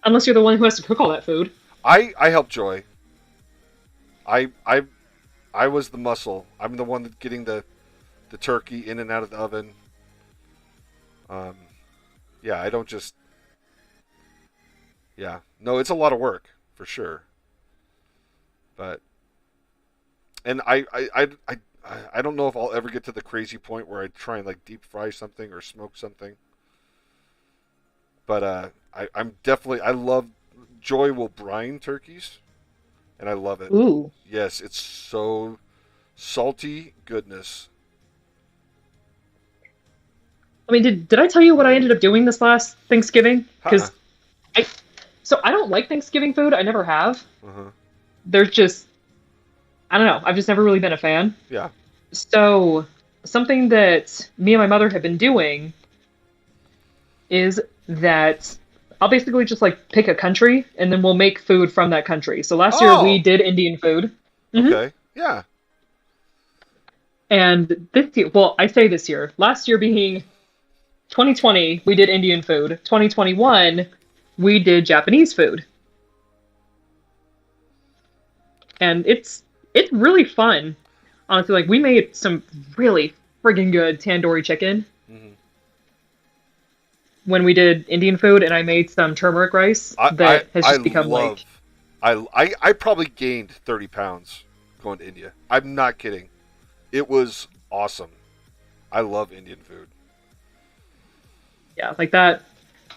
Unless you're the one who has to cook all that food. I help Joy. I I I was the muscle. I'm the one that getting the turkey in and out of the oven. Um, yeah, I don't just. Yeah, no, it's a lot of work for sure. But and I don't know if I'll ever get to the crazy point where I try and like deep fry something or smoke something. But I'm definitely I love Joy will brine turkeys, and I love it. Ooh. Yes, it's so salty goodness. I mean, did I tell you what I ended up doing this last Thanksgiving? Huh. Because I so I don't like Thanksgiving food. I never have. Uh-huh. There's just I don't know. I've just never really been a fan. Yeah. So something that me and my mother have been doing is that I'll basically just like pick a country and then we'll make food from that country. So last year we Oh, did Indian food. Hmm. okay. Yeah. And this year, well, I say this year, last year being 2020, we did Indian food. 2021, we did Japanese food. And it's really fun. Honestly, like we made some really friggin' good tandoori chicken Hmm. when we did Indian food, and I made some turmeric rice that has I just become love. like, I probably gained 30 pounds going to India. I'm not kidding. It was awesome. I love Indian food. yeah, like that.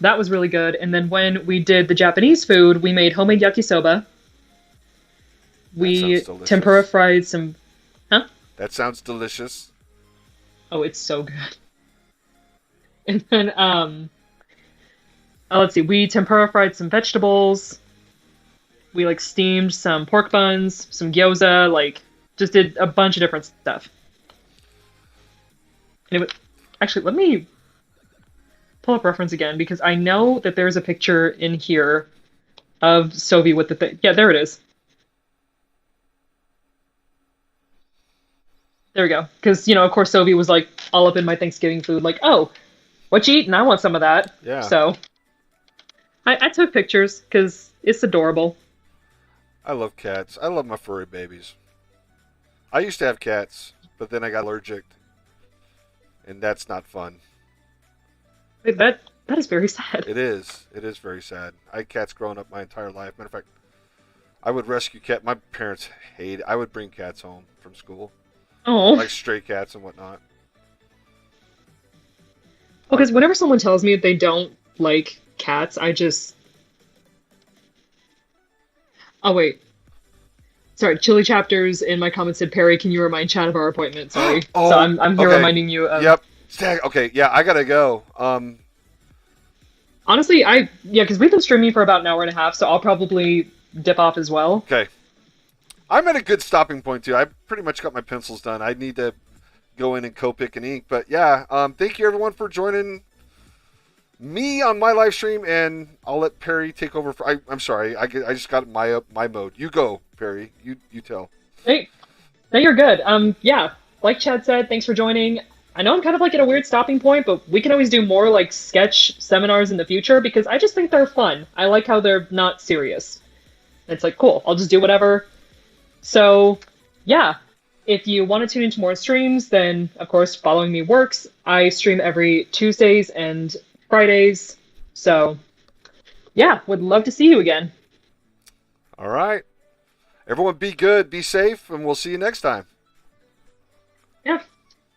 That was really good. And then when we did the Japanese food, we made homemade yakisoba. That sounds We tempura delicious. fried some. Huh? That sounds delicious. Oh, it's so good. And then let's see, we tempura fried some vegetables. We like steamed some pork buns, some gyoza, like just did a bunch of different stuff. And it was actually let me pull up reference again because I know that there's a picture in here of Sovi with the thing. Yeah, there it is. There we go. Because of course, Sovi was like all up in my Thanksgiving food, like, oh, what you eating? I want some of that. Yeah. So I took pictures because it's adorable. I love cats. I love my furry babies. I used to have cats, but then I got allergic, and that's not fun. That is very sad. It is. It is very sad. I had cats growing up my entire life. Matter of fact, I would rescue cat. My parents hate. I would bring cats home from school, Oh, like stray cats and whatnot. I, because whenever someone tells me that they don't like cats, I just oh wait, sorry. Chili chapters in my comments said Perry, can you remind Chad of our appointment? Sorry. So oh, I'm here okay. reminding you of. Yep. Okay. Yeah, I gotta go. Honestly, yeah, because we've been streaming for about an hour and a half, so I'll probably dip off as well. Okay. I'm at a good stopping point too. I pretty much got my pencils done. I need to go in and co-pick and ink. But yeah, thank you everyone for joining me on my live stream, and I'll let Perry take over. I'm sorry, I just got my mode. You go, Perry. You tell. Hey, no, you're good. Yeah, like Chad said, thanks for joining. I know I'm kind of like at a weird stopping point, but we can always do more like sketch seminars in the future because I just think they're fun. I like how they're not serious. It's like, cool, I'll just do whatever. So, yeah, if you want to tune into more streams, then of course, following me works. I stream every Tuesdays and Fridays. So, yeah, would love to see you again. All right, everyone, be good, be safe, and we'll see you next time. Yeah.